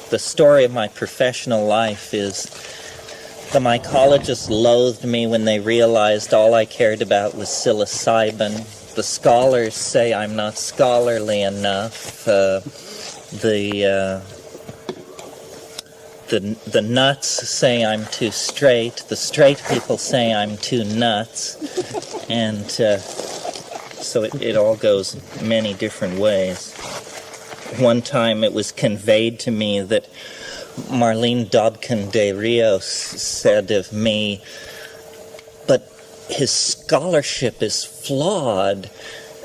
the story of my professional life is the mycologists loathed me when they realized all I cared about was psilocybin. The scholars say I'm not scholarly enough. The nuts say I'm too straight. The straight people say I'm too nuts. And so it all goes many different ways. One time it was conveyed to me that Marlene Dobkin de Rios said of me, but his scholarship is flawed.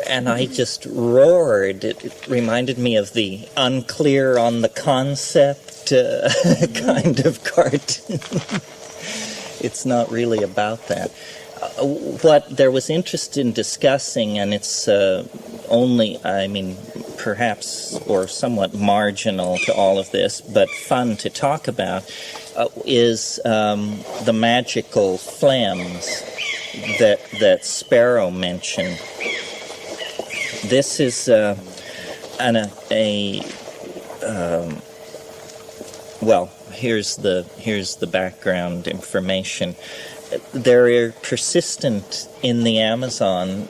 And I just roared. It reminded me of the unclear on the concept kind of cartoon. It's not really about that. What there was interest in discussing, and it's only, perhaps, or somewhat marginal to all of this, but fun to talk about, is the magical phlegms that Sparrow mentioned. This is here's the background information. They're persistent in the Amazon.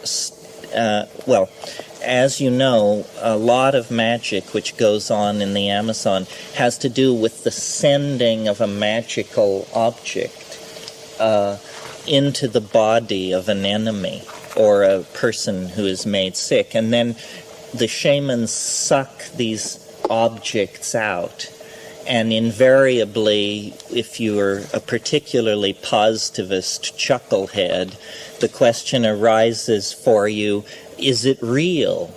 As you know, a lot of magic which goes on in the Amazon has to do with the sending of a magical object into the body of an enemy or a person who is made sick. And then the shamans suck these objects out. And invariably, if you're a particularly positivist chucklehead, the question arises for you, is it real?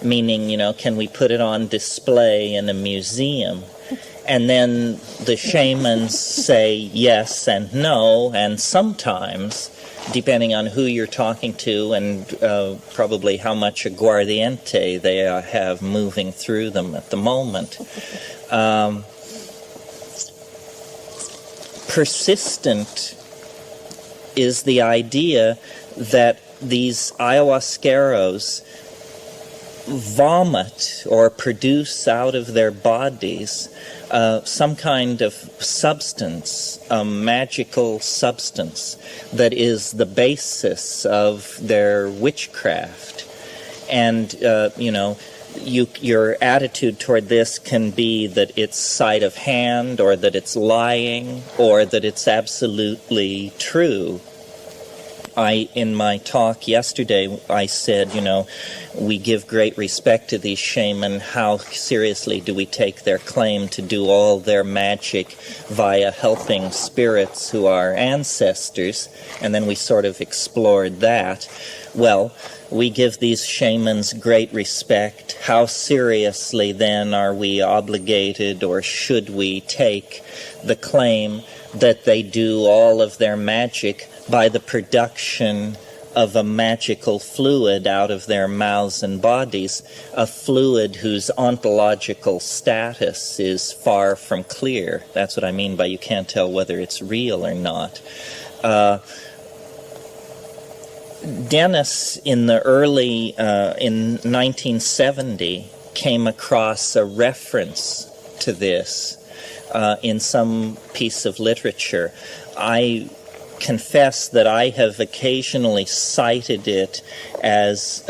Meaning, can we put it on display in a museum? And then the shamans say yes and no, and sometimes, depending on who you're talking to and probably how much aguardiente they have moving through them at the moment. Persistent is the idea that these ayahuasqueros vomit or produce out of their bodies some kind of substance, a magical substance that is the basis of their witchcraft. And, your attitude toward this can be that it's sleight of hand, or that it's lying, or that it's absolutely true. In my talk yesterday, I said, we give great respect to these shaman. How seriously do we take their claim to do all their magic via helping spirits who are ancestors? And then we sort of explored that. Well, we give these shamans great respect. How seriously then are we obligated, or should we take the claim that they do all of their magic by the production of a magical fluid out of their mouths and bodies, a fluid whose ontological status is far from clear? That's what I mean by you can't tell whether it's real or not. Dennis, in the early, in 1970, came across a reference to this in some piece of literature. I confess that I have occasionally cited it as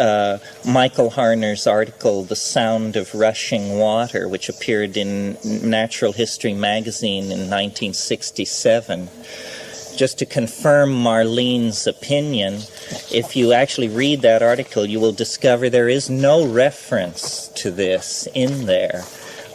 Michael Harner's article, The Sound of Rushing Water, which appeared in Natural History magazine in 1967. Just to confirm Marlene's opinion, if you actually read that article, you will discover there is no reference to this in there.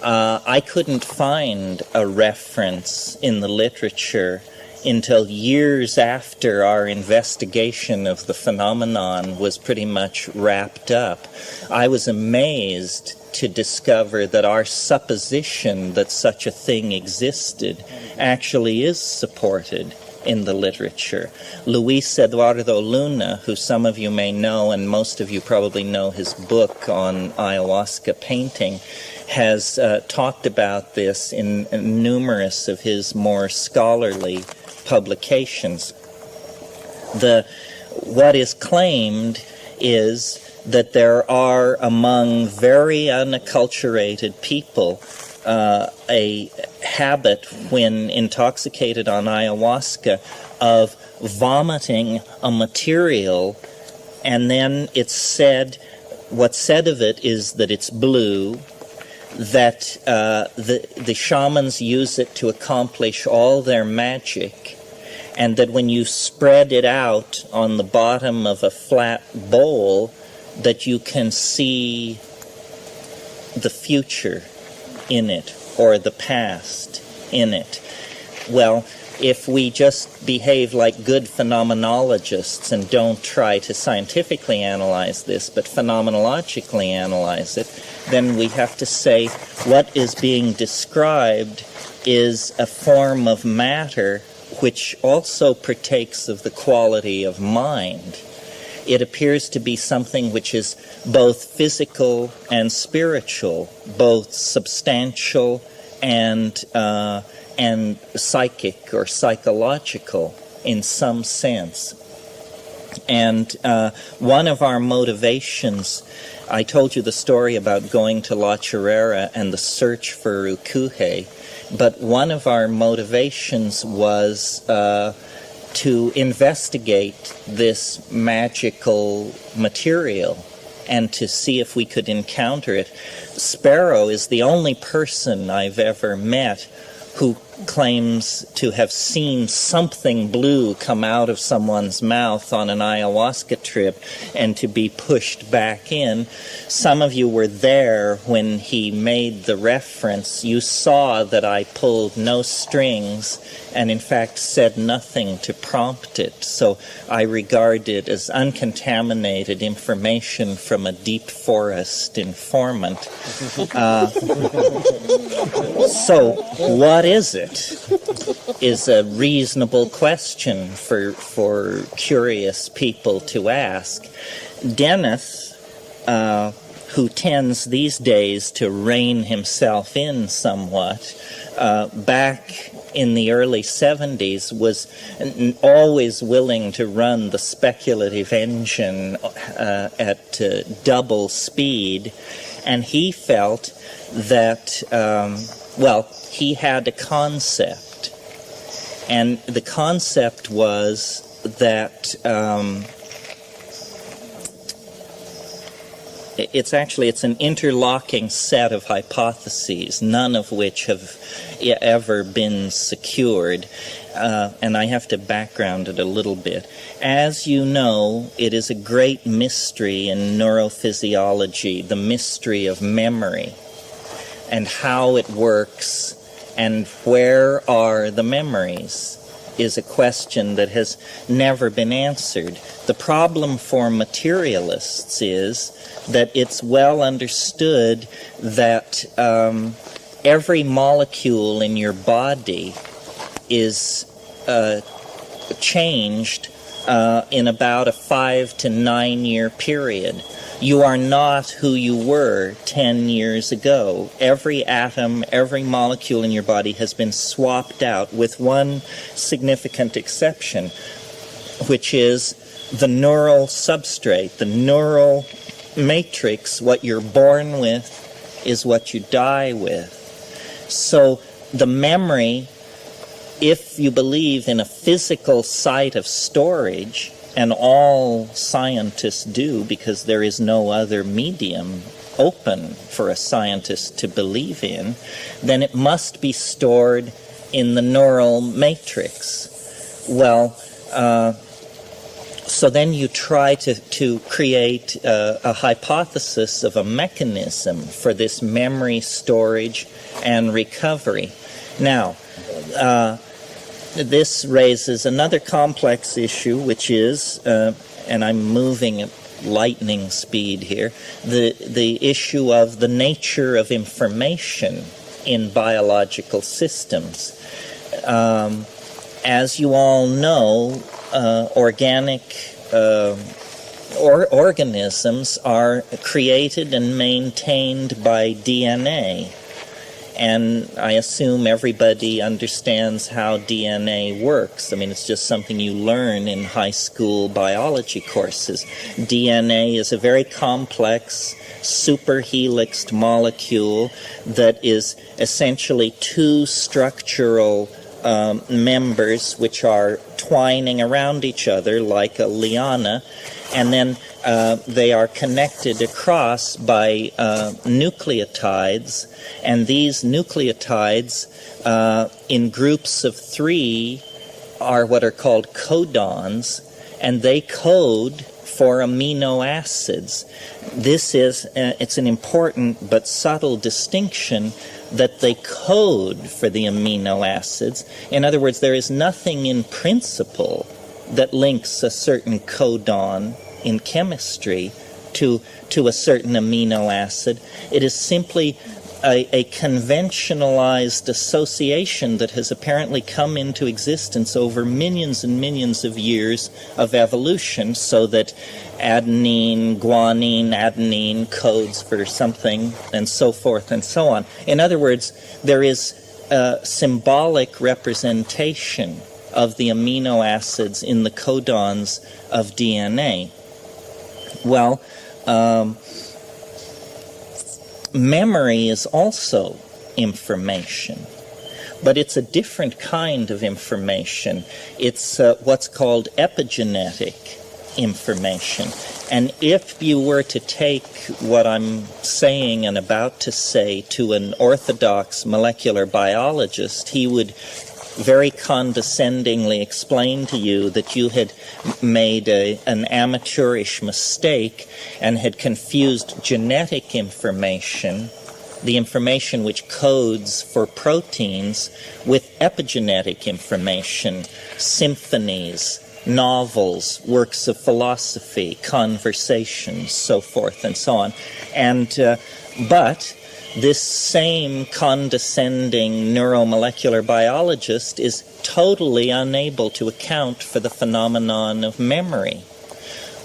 I couldn't find a reference in the literature until years after our investigation of the phenomenon was pretty much wrapped up. I was amazed to discover that our supposition that such a thing existed actually is supported in the literature. Luis Eduardo Luna, who some of you may know, and most of you probably know his book on ayahuasca painting, has talked about this in numerous of his more scholarly publications. What is claimed is that there are among very unacculturated people a habit when intoxicated on ayahuasca of vomiting a material, and then it's said, what's said of it is that it's blue, that the shamans use it to accomplish all their magic, and that when you spread it out on the bottom of a flat bowl, that you can see the future in it, or the past in it. Well, if we just behave like good phenomenologists and don't try to scientifically analyze this, but phenomenologically analyze it, then we have to say what is being described is a form of matter which also partakes of the quality of mind. It appears to be something which is both physical and spiritual, both substantial and psychic or psychological in some sense. And one of our motivations, I told you the story about going to La Chorrera and the search for Ukuhe, but one of our motivations was to investigate this magical material and to see if we could encounter it. Sparrow is the only person I've ever met who claims to have seen something blue come out of someone's mouth on an ayahuasca trip and to be pushed back in. Some of you were there when he made the reference. You saw that I pulled no strings and in fact said nothing to prompt it. So I regard it as uncontaminated information from a deep forest informant. So what is it? Is a reasonable question for curious people to ask. Dennis, who tends these days to rein himself in somewhat, back in the early 70s was always willing to run the speculative engine at double speed, and he felt that, he had a concept, and the concept was that it's an interlocking set of hypotheses, none of which have ever been secured, and I have to background it a little bit. As you know, it is a great mystery in neurophysiology, the mystery of memory, and how it works, and where are the memories is a question that has never been answered. The problem for materialists is that it's well understood that every molecule in your body is changed in about a 5 to 9 year period. You are not who you were 10 years ago. Every atom, every molecule in your body has been swapped out with one significant exception, which is the neural substrate, the neural matrix. What you're born with is what you die with. So the memory, if you believe in a physical site of storage, and all scientists do because there is no other medium open for a scientist to believe in, then it must be stored in the neural matrix. Well, so then you try to create a hypothesis of a mechanism for this memory storage and recovery. Now, this raises another complex issue, which is, and I'm moving at lightning speed here, the issue of the nature of information in biological systems. As you all know, organic organisms are created and maintained by DNA. and I assume everybody understands how DNA works. I mean, it's just something you learn in high school biology courses. DNA is a very complex, superhelixed molecule that is essentially two structural members which are twining around each other like a liana, and then they are connected across by nucleotides, and these nucleotides in groups of three are what are called codons, and they code for amino acids. This is it's an important but subtle distinction, that they code for the amino acids. In other words, there is nothing in principle that links a certain codon in chemistry to a certain amino acid. It is simply a conventionalized association that has apparently come into existence over millions and millions of years of evolution, so that adenine, guanine, adenine codes for something, and so forth and so on. In other words, there is a symbolic representation of the amino acids in the codons of DNA. Well, memory is also information, but it's a different kind of information. It's what's called epigenetic information. And if you were to take what I'm saying and about to say to an orthodox molecular biologist, he would very condescendingly explain to you that you had made an amateurish mistake and had confused genetic information, the information which codes for proteins, with epigenetic information, symphonies, novels, works of philosophy, conversations, so forth and so on. And but this same condescending neuromolecular biologist is totally unable to account for the phenomenon of memory.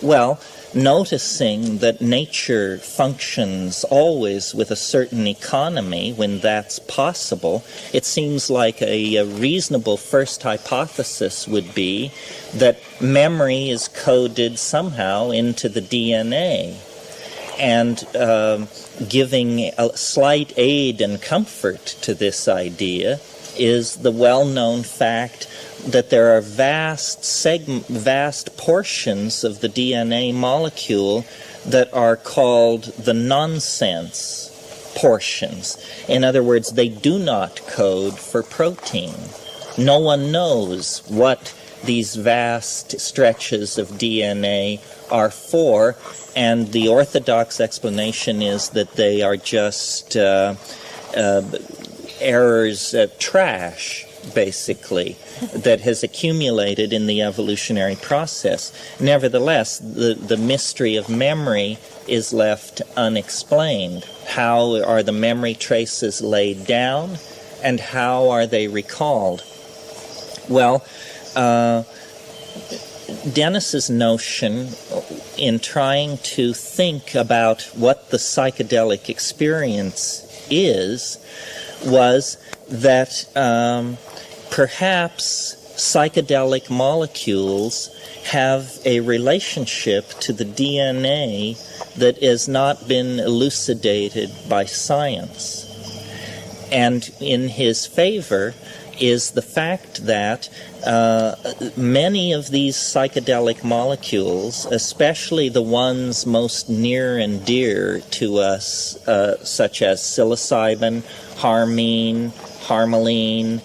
Well, noticing that nature functions always with a certain economy when that's possible, it seems like a reasonable first hypothesis would be that memory is coded somehow into the DNA. And giving a slight aid and comfort to this idea is the well-known fact that there are vast portions of the DNA molecule that are called the nonsense portions. In other words, they do not code for protein. No one knows what these vast stretches of DNA are for, and the orthodox explanation is that they are just errors, trash, basically, that has accumulated in the evolutionary process. Nevertheless, the mystery of memory is left unexplained. How are the memory traces laid down, and how are they recalled? Well, Dennis's notion in trying to think about what the psychedelic experience is was that perhaps psychedelic molecules have a relationship to the DNA that has not been elucidated by science. And in his favor is the fact that many of these psychedelic molecules, especially the ones most near and dear to us, such as psilocybin, harmine, harmaline,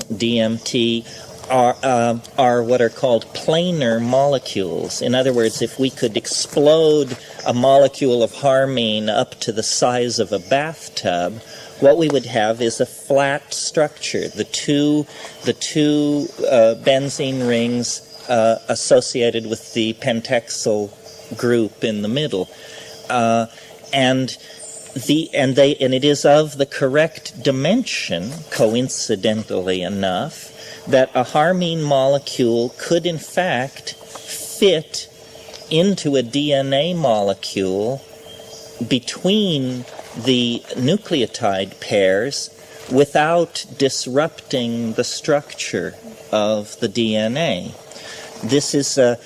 DMT, are what are called planar molecules. In other words, if we could explode a molecule of harmine up to the size of a bathtub, what we would have is a flat structure. The two benzene rings associated with the pentexyl group in the middle, and it is of the correct dimension, coincidentally enough, that a harmine molecule could in fact fit into a DNA molecule between the nucleotide pairs without disrupting the structure of the DNA. This is a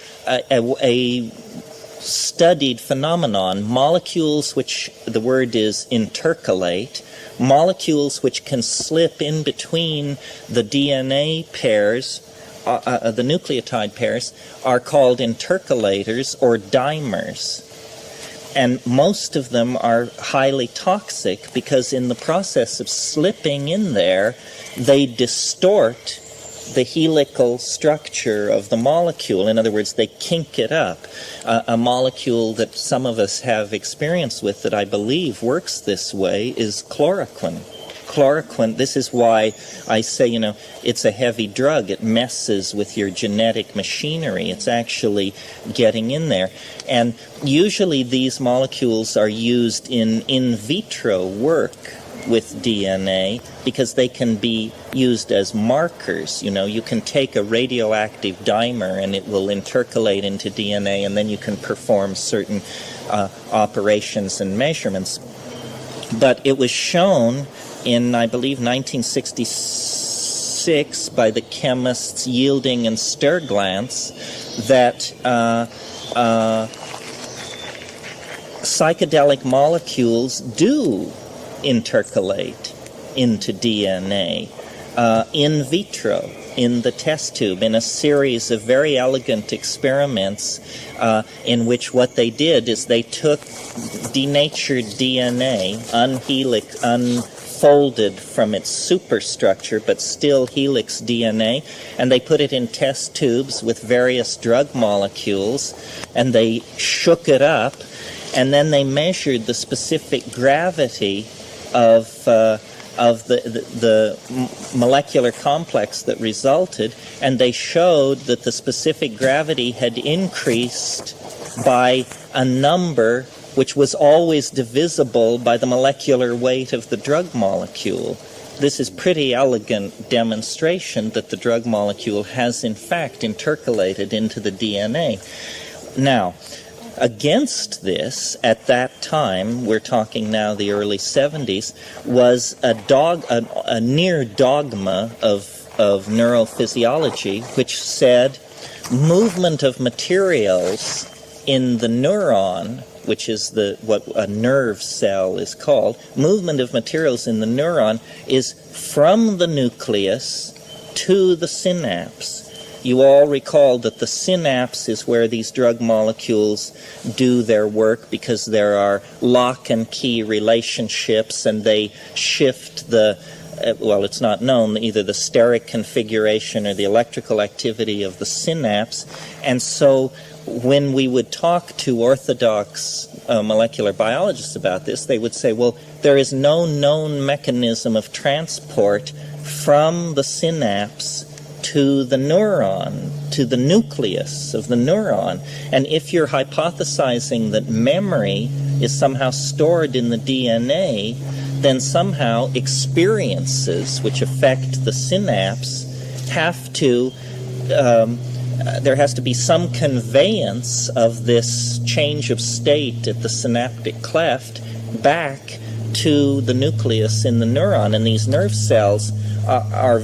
studied phenomenon. Molecules which, the word is intercalate, molecules which can slip in between the DNA pairs, the nucleotide pairs, are called intercalators or dimers. And most of them are highly toxic because in the process of slipping in there, they distort the helical structure of the molecule. In other words, they kink it up. A molecule that some of us have experience with that I believe works this way is chloroquine. Chloroquine, this is why I say, it's a heavy drug. It messes with your genetic machinery. It's actually getting in there. And usually these molecules are used in vitro work with DNA because they can be used as markers. You can take a radioactive dimer and it will intercalate into DNA, and then you can perform certain operations and measurements. But it was shown in, I believe, 1966 by the chemists Yielding and Sturglantz that psychedelic molecules do intercalate into DNA in vitro, in the test tube, in a series of very elegant experiments in which what they did is they took denatured DNA, unfolded from its superstructure, but still helix DNA, and they put it in test tubes with various drug molecules, and they shook it up, and then they measured the specific gravity of the molecular complex that resulted, and they showed that the specific gravity had increased by a number which was always divisible by the molecular weight of the drug molecule. This is pretty elegant demonstration that the drug molecule has in fact intercalated into the DNA. Now, against this, at that time, we're talking now the early 70s, was a near dogma of neurophysiology, which said movement of materials in the neuron, which is what a nerve cell is called, movement of materials in the neuron is from the nucleus to the synapse. You all recall that the synapse is where these drug molecules do their work because there are lock and key relationships, and they shift it's not known, either the steric configuration or the electrical activity of the synapse. And so when we would talk to orthodox molecular biologists about this, they would say, well, there is no known mechanism of transport from the synapse to the neuron, to the nucleus of the neuron. And if you're hypothesizing that memory is somehow stored in the DNA, then somehow experiences which affect the synapse have to, there has to be some conveyance of this change of state at the synaptic cleft back to the nucleus in the neuron. And these nerve cells are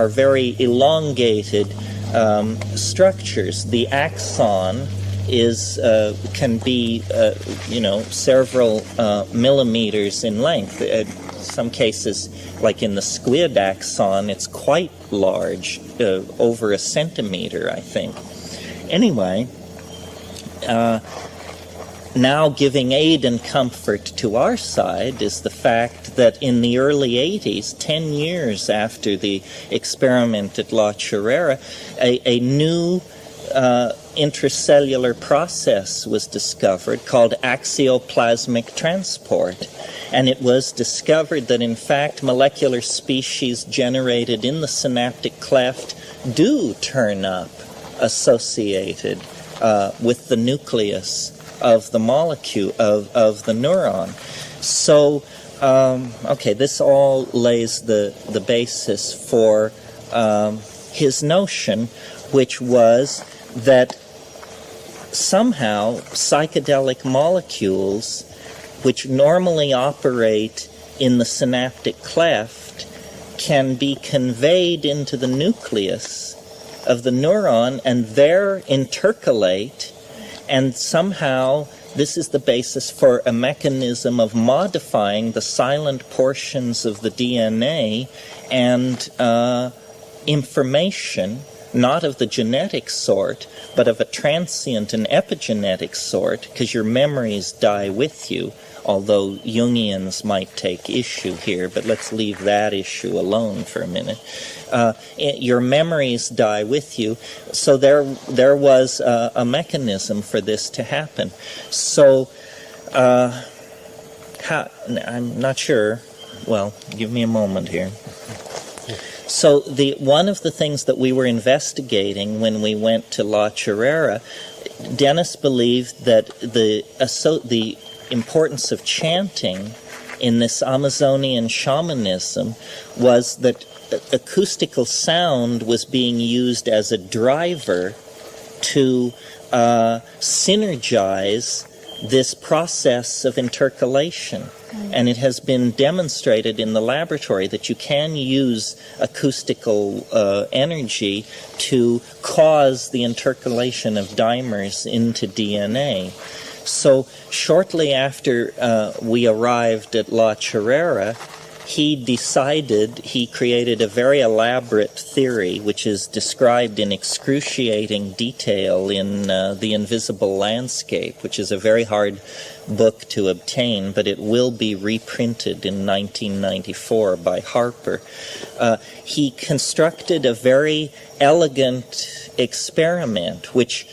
very elongated structures. The axon can be several millimeters in length. Some cases, like in the squid axon, it's quite large, over a centimeter, I think. Anyway, now giving aid and comfort to our side is the fact that in the early 80s, 10 years after the experiment at La Chorrera, a new intracellular process was discovered called axioplasmic transport. And it was discovered that, in fact, molecular species generated in the synaptic cleft do turn up associated with the nucleus of the molecule, of the neuron. So, this all lays the basis for his notion, which was that somehow psychedelic molecules, which normally operate in the synaptic cleft, can be conveyed into the nucleus of the neuron and there intercalate, and somehow this is the basis for a mechanism of modifying the silent portions of the DNA and information, not of the genetic sort, but of a transient and epigenetic sort, because your memories die with you, although Jungians might take issue here, but let's leave that issue alone for a minute. Your memories die with you, so there was a mechanism for this to happen. So, I'm not sure. Well, give me a moment here. So one of the things that we were investigating when we went to La Chorrera, Dennis believed that the importance of chanting in this Amazonian shamanism was that acoustical sound was being used as a driver to synergize this process of intercalation. And it has been demonstrated in the laboratory that you can use acoustical energy to cause the intercalation of dimers into DNA. So shortly after we arrived at La Chorrera, he created a very elaborate theory, which is described in excruciating detail in The Invisible Landscape, which is a very hard book to obtain, but it will be reprinted in 1994 by Harper. He constructed a very elegant experiment, which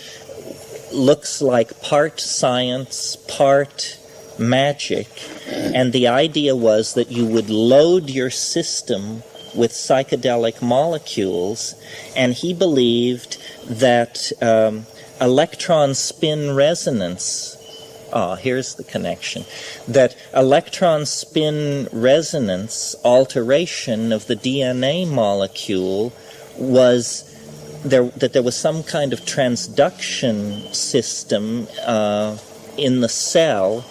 looks like part science, part magic, and the idea was that you would load your system with psychedelic molecules, and he believed that electron spin resonance, here's the connection, that electron spin resonance alteration of the DNA molecule was that there was some kind of transduction system in the cell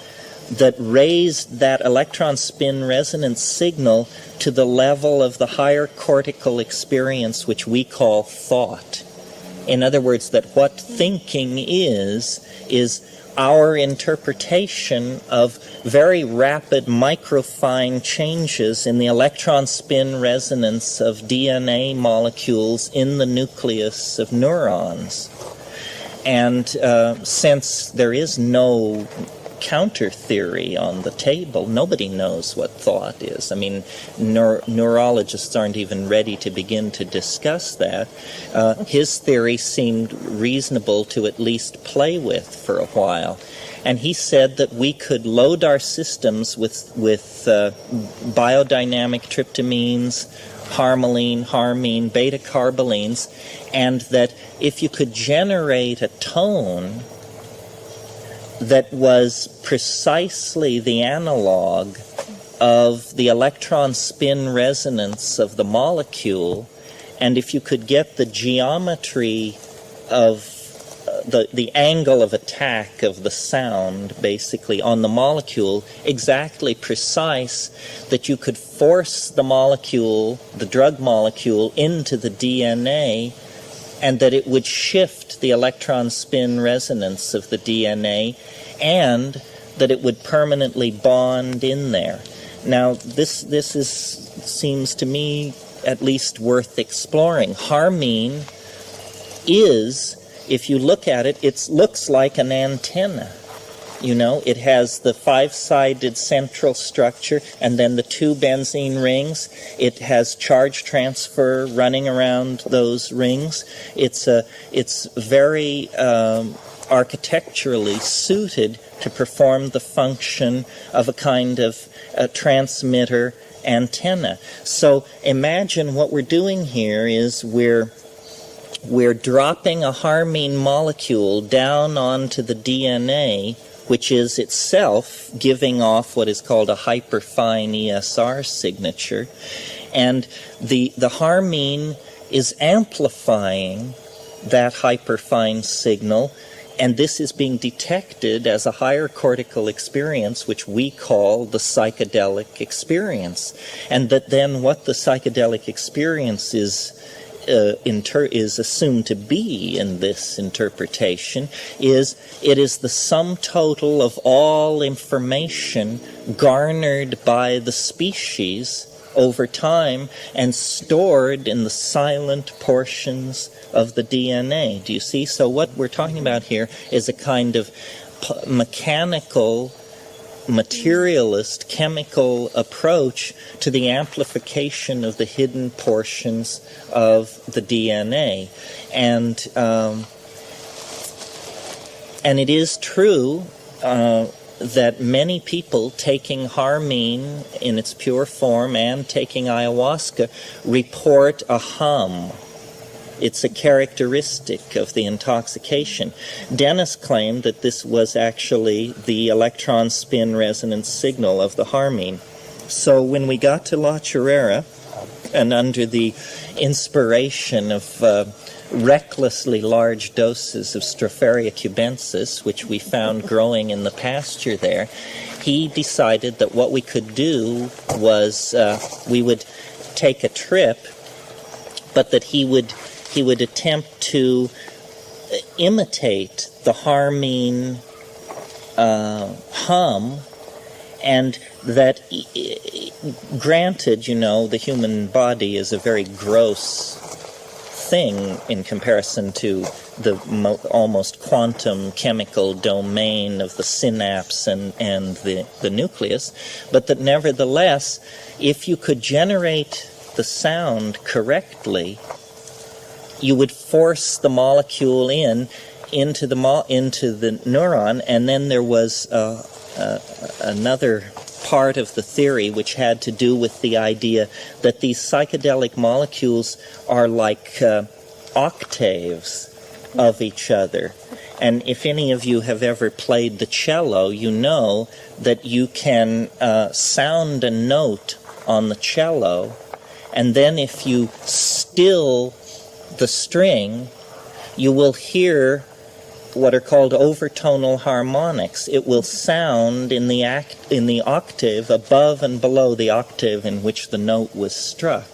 that raised that electron spin resonance signal to the level of the higher cortical experience, which we call thought. In other words, that what thinking is our interpretation of very rapid microfine changes in the electron spin resonance of DNA molecules in the nucleus of neurons. And since there is no counter theory on the table, nobody knows what thought is. I mean, neurologists aren't even ready to begin to discuss that. His theory seemed reasonable to at least play with for a while. And he said that we could load our systems with biodynamic tryptamines, harmaline, harmine, beta-carbolines, and that if you could generate a tone that was precisely the analog of the electron spin resonance of the molecule, and if you could get the geometry of the angle of attack of the sound, basically, on the molecule exactly precise, that you could force the molecule, the drug molecule, into the DNA, and that it would shift the electron spin resonance of the DNA, and that it would permanently bond in there. Now, this seems to me at least worth exploring. Harmine is, if you look at it, it looks like an antenna. You know, it has the five-sided central structure and then the two benzene rings. It has charge transfer running around those rings. It's very architecturally suited to perform the function of a kind of a transmitter antenna. So imagine what we're doing here is we're dropping a harmine molecule down onto the DNA, which is itself giving off what is called a hyperfine ESR signature, and the harmine is amplifying that hyperfine signal And this is being detected as a higher cortical experience, which we call the psychedelic experience. And that then what the psychedelic experience is assumed to be in this interpretation is it is the sum total of all information garnered by the species over time and stored in the silent portions of the DNA. Do you see? So what we're talking about here is a kind of mechanical, materialist, chemical approach to the amplification of the hidden portions of the DNA. And it is true that many people taking harmine in its pure form and taking ayahuasca report a hum. It's a characteristic of the intoxication. Dennis claimed that this was actually the electron spin resonance signal of the harmine. So when we got to La Chorrera, and under the inspiration of recklessly large doses of Stropharia cubensis, which we found growing in the pasture there, he decided that what we could do was we would take a trip, but that he would attempt to imitate the harmine hum, and that, granted, the human body is a very gross thing in comparison to the almost quantum chemical domain of the synapse and the nucleus, but that nevertheless, if you could generate the sound correctly, you would force the molecule into the neuron, and then there was another part of the theory which had to do with the idea that these psychedelic molecules are like octaves of each other. And if any of you have ever played the cello, you know that you can sound a note on the cello, and then if you still the string, you will hear what are called overtonal harmonics. It will sound in the octave above and below the octave in which the note was struck.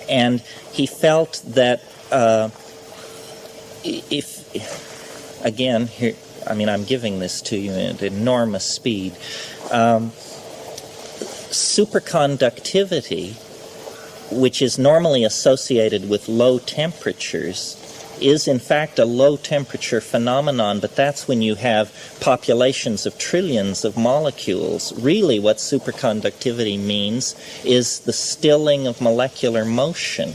And he felt that I'm giving this to you at enormous speed. Superconductivity, which is normally associated with low temperatures, is in fact a low temperature phenomenon, but that's when you have populations of trillions of molecules. Really what superconductivity means is the stilling of molecular motion.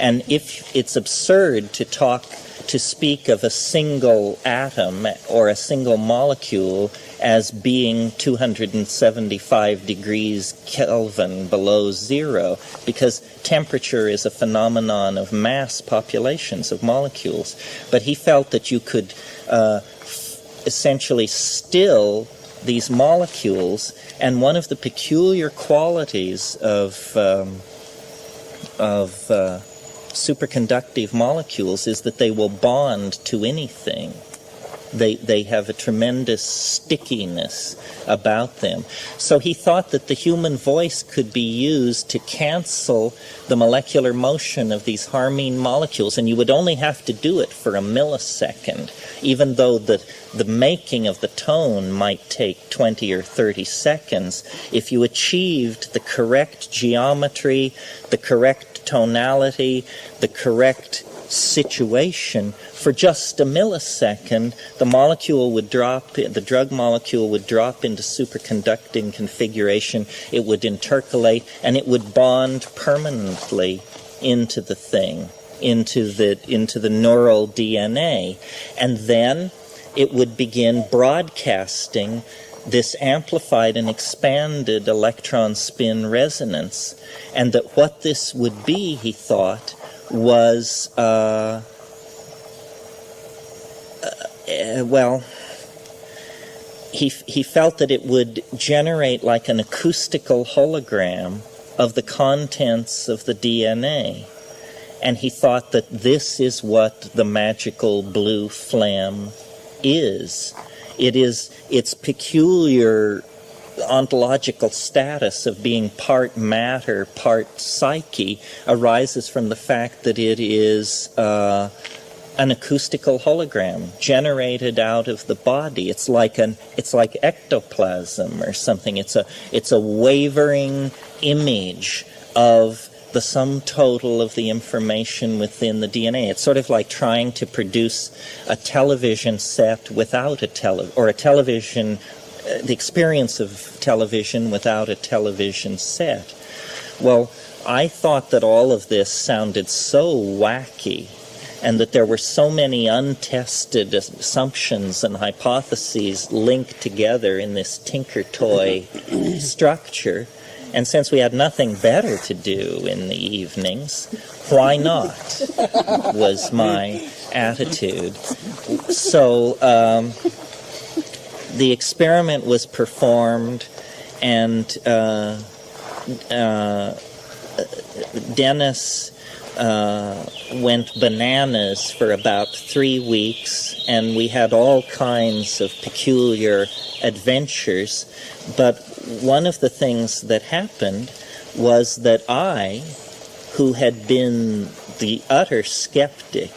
And if it's absurd to speak of a single atom or a single molecule as being 275 degrees Kelvin below zero, because temperature is a phenomenon of mass populations of molecules. But he felt that you could essentially still these molecules, and one of the peculiar qualities of superconductive molecules is that they will bond to anything. They have a tremendous stickiness about them. So he thought that the human voice could be used to cancel the molecular motion of these harmine molecules, and you would only have to do it for a millisecond, even though the making of the tone might take 20 or 30 seconds. If you achieved the correct geometry, the correct tonality, the correct situation, for just a millisecond, the drug molecule would drop into superconducting configuration. It would intercalate, and it would bond permanently into the thing, into the neural DNA, and then it would begin broadcasting this amplified and expanded electron spin resonance, and that what this would be, he thought, was he felt that it would generate like an acoustical hologram of the contents of the DNA, and he thought that this is what the magical blue phlegm is. Its peculiar ontological status of being part matter, part psyche, arises from the fact that it is an acoustical hologram generated out of the body. It's like ectoplasm or something. It's a wavering image of the sum total of the information within the DNA. It's sort of like trying to produce a television set without a television, the experience of television without a television set. Well, I thought that all of this sounded so wacky, and that there were so many untested assumptions and hypotheses linked together in this tinker toy structure. And since we had nothing better to do in the evenings, why not, was my attitude. So the experiment was performed, and Dennis went bananas for about 3 weeks, and we had all kinds of peculiar adventures. But one of the things that happened was that I, who had been the utter skeptic,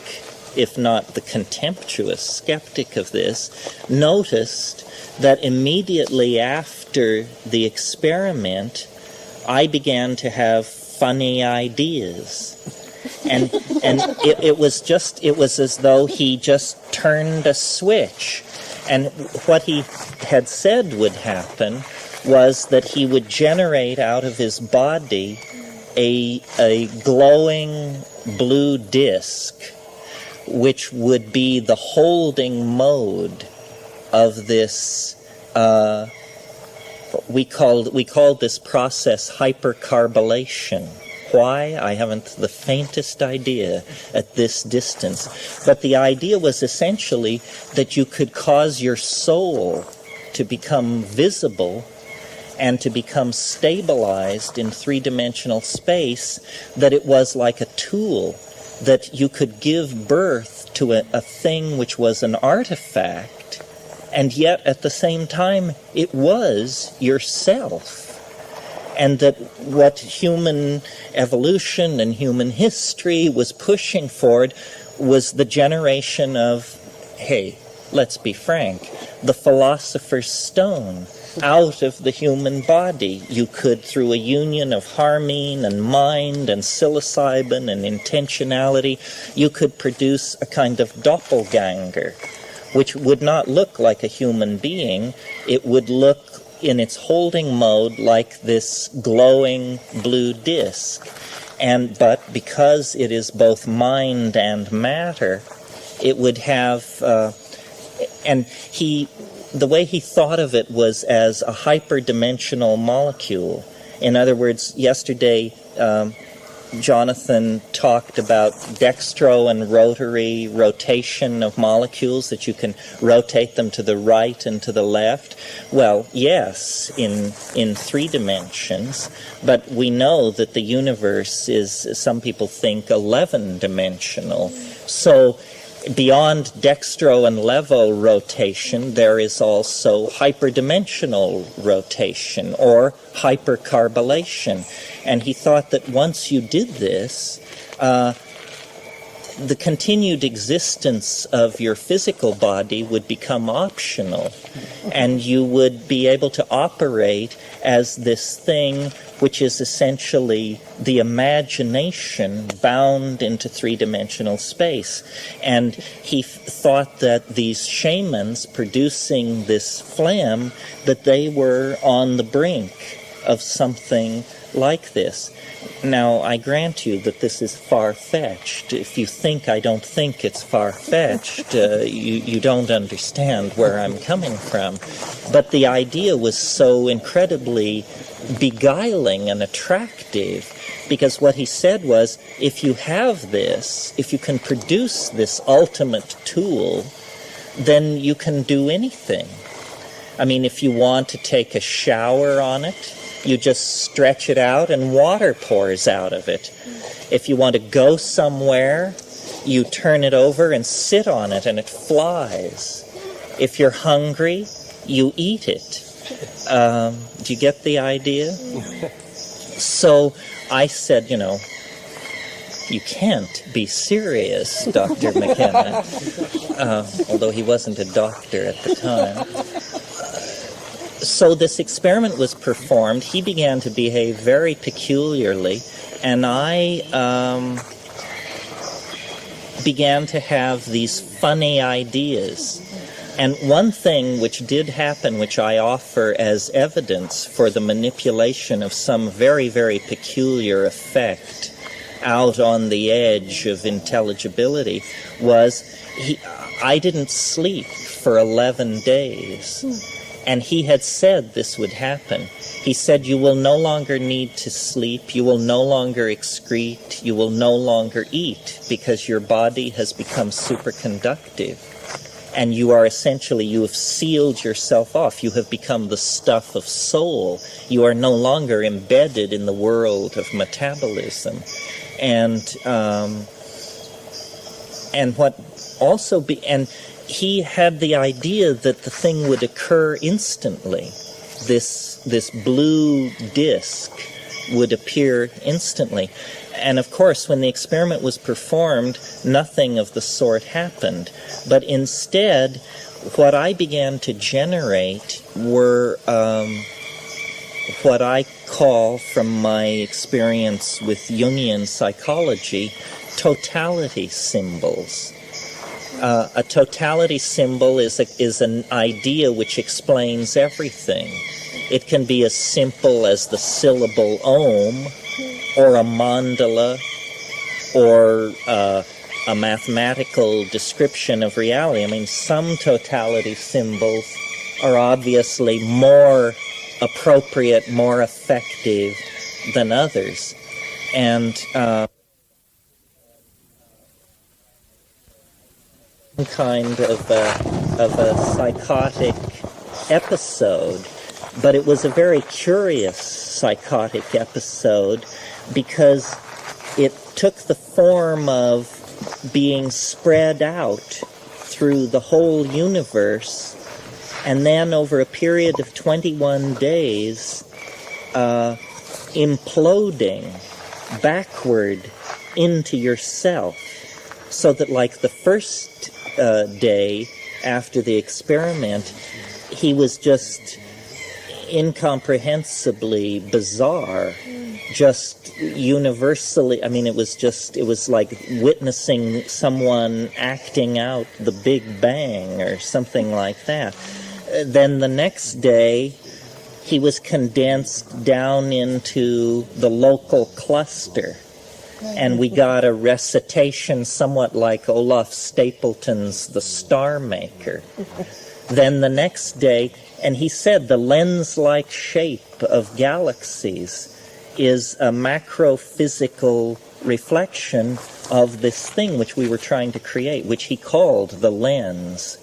if not the contemptuous skeptic of this, noticed that immediately after the experiment, I began to have funny ideas. And it was as though he just turned a switch. And what he had said would happen was that he would generate out of his body a glowing blue disc, which would be the holding mode of this. We called this process hypercarbylation. Why? I haven't the faintest idea at this distance. But the idea was essentially that you could cause your soul to become visible and to become stabilized in three-dimensional space, that it was like a tool, that you could give birth to a thing which was an artifact, and yet at the same time it was yourself. And that what human evolution and human history was pushing forward was the generation of, hey, let's be frank, the philosopher's stone out of the human body. You could, through a union of harmine and mind and psilocybin and intentionality, you could produce a kind of doppelganger, which would not look like a human being. It would look in its holding mode like this glowing blue disc. But because it is both mind and matter, it would have, the way he thought of it was as a hyperdimensional molecule. In other words, yesterday Jonathan talked about dextro and rotary rotation of molecules, that you can rotate them to the right and to the left. Well, yes, in 3 dimensions, but we know that the universe is, some people think, 11-dimensional. So beyond dextro and levo rotation, there is also hyperdimensional rotation, or hypercarbylation. And he thought that once you did this, the continued existence of your physical body would become optional, and you would be able to operate as this thing which is essentially the imagination bound into 3-dimensional space. And he thought that these shamans producing this phlegm, that they were on the brink of something like this. Now, I grant you that this is far-fetched. If you think I don't think it's far-fetched, you don't understand where I'm coming from. But the idea was so incredibly beguiling and attractive, because what he said was, if you have this, if you can produce this ultimate tool, then you can do anything. I mean, if you want to take a shower on it, you just stretch it out and water pours out of it. If you want to go somewhere, you turn it over and sit on it and it flies. If you're hungry, you eat it. Do you get the idea? So I said, you can't be serious, Dr. McKenna, although he wasn't a doctor at the time. So this experiment was performed. He began to behave very peculiarly, and I began to have these funny ideas. And one thing which did happen, which I offer as evidence for the manipulation of some very, very peculiar effect out on the edge of intelligibility, was I didn't sleep for 11 days. And he had said this would happen. He said, you will no longer need to sleep, you will no longer excrete, you will no longer eat, because your body has become superconductive. And you are essentially, you have sealed yourself off. You have become the stuff of soul. You are no longer embedded in the world of metabolism. And what also and he had the idea that the thing would occur instantly. This blue disc would appear instantly. And of course, when the experiment was performed, nothing of the sort happened. But instead, what I began to generate were what I call, from my experience with Jungian psychology, totality symbols. A totality symbol is an idea which explains everything. It can be as simple as the syllable Om, or a mandala, or a mathematical description of reality. I mean, some totality symbols are obviously more appropriate, more effective than others. And kind of a psychotic episode, but it was a very curious psychotic episode because it took the form of being spread out through the whole universe, and then over a period of 21 days imploding backward into yourself, so that like the first day after the experiment, he was just incomprehensibly bizarre, just universally. I mean, it was like witnessing someone acting out the Big Bang or something like that. Then the next day, he was condensed down into the local cluster. And we got a recitation somewhat like Olaf Stapleton's The Star Maker. Then the next day, and he said the lens-like shape of galaxies is a macrophysical reflection of this thing which we were trying to create, which he called the lens.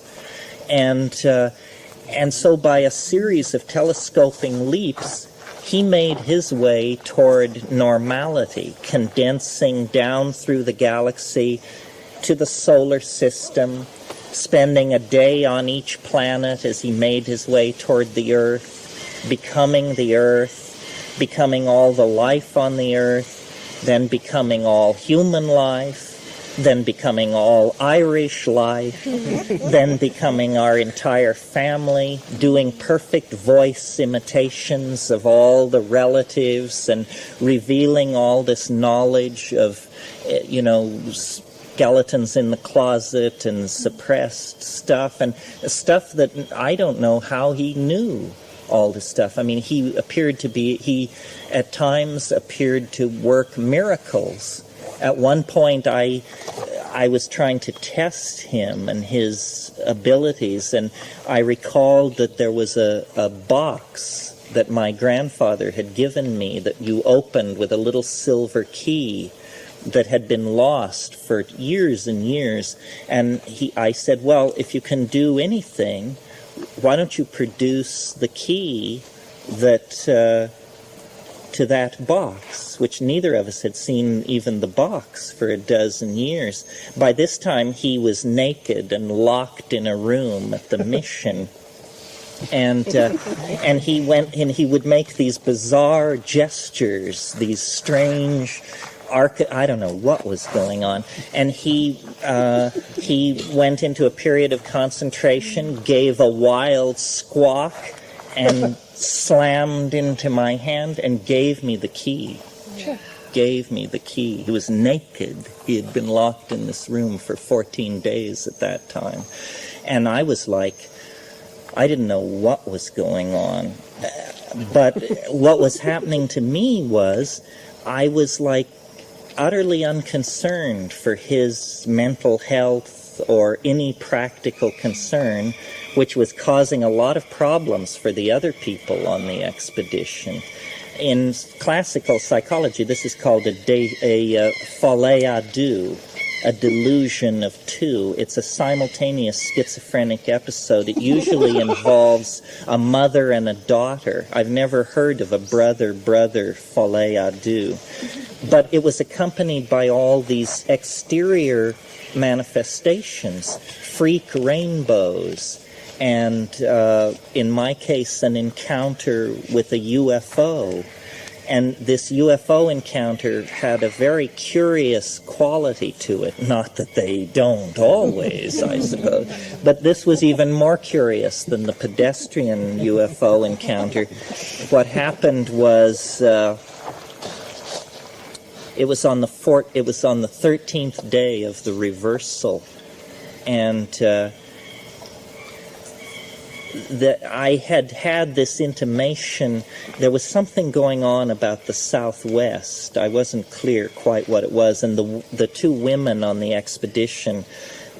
And so by a series of telescoping leaps, he made his way toward normality, condensing down through the galaxy to the solar system, spending a day on each planet as he made his way toward the Earth, becoming all the life on the Earth, then becoming all human life, then becoming all Irish life, then becoming our entire family, doing perfect voice imitations of all the relatives and revealing all this knowledge of, skeletons in the closet and suppressed stuff, and stuff that I don't know how he knew all this stuff. I mean, he at times appeared to work miracles. At one point, I was trying to test him and his abilities, and I recalled that there was a box that my grandfather had given me that you opened with a little silver key that had been lost for years and years. And I said, well, if you can do anything, why don't you produce the key that to that box, which neither of us had seen even the box for a dozen years. By this time, he was naked and locked in a room at the mission. And he went and he would make these bizarre gestures, these strange I don't know what was going on. And he went into a period of concentration, gave a wild squawk, and slammed into my hand and gave me the key. Gave me the key. He was naked. He had been locked in this room for 14 days at that time. And I was like, I didn't know what was going on. But what was happening to me was I was like utterly unconcerned for his mental health or any practical concern, which was causing a lot of problems for the other people on the expedition. In classical psychology, this is called a folie à deux, a delusion of two. It's a simultaneous schizophrenic episode. It usually involves a mother and a daughter. I've never heard of a brother-brother folie à deux. But it was accompanied by all these exterior manifestations, freak rainbows, and in my case, an encounter with a UFO. And this UFO encounter had a very curious quality to it. Not that they don't always, I suppose. But this was even more curious than the pedestrian UFO encounter. What happened was it was on the 13th day of the reversal, and I had this intimation. There was something going on about the Southwest. I wasn't clear quite what it was, and the two women on the expedition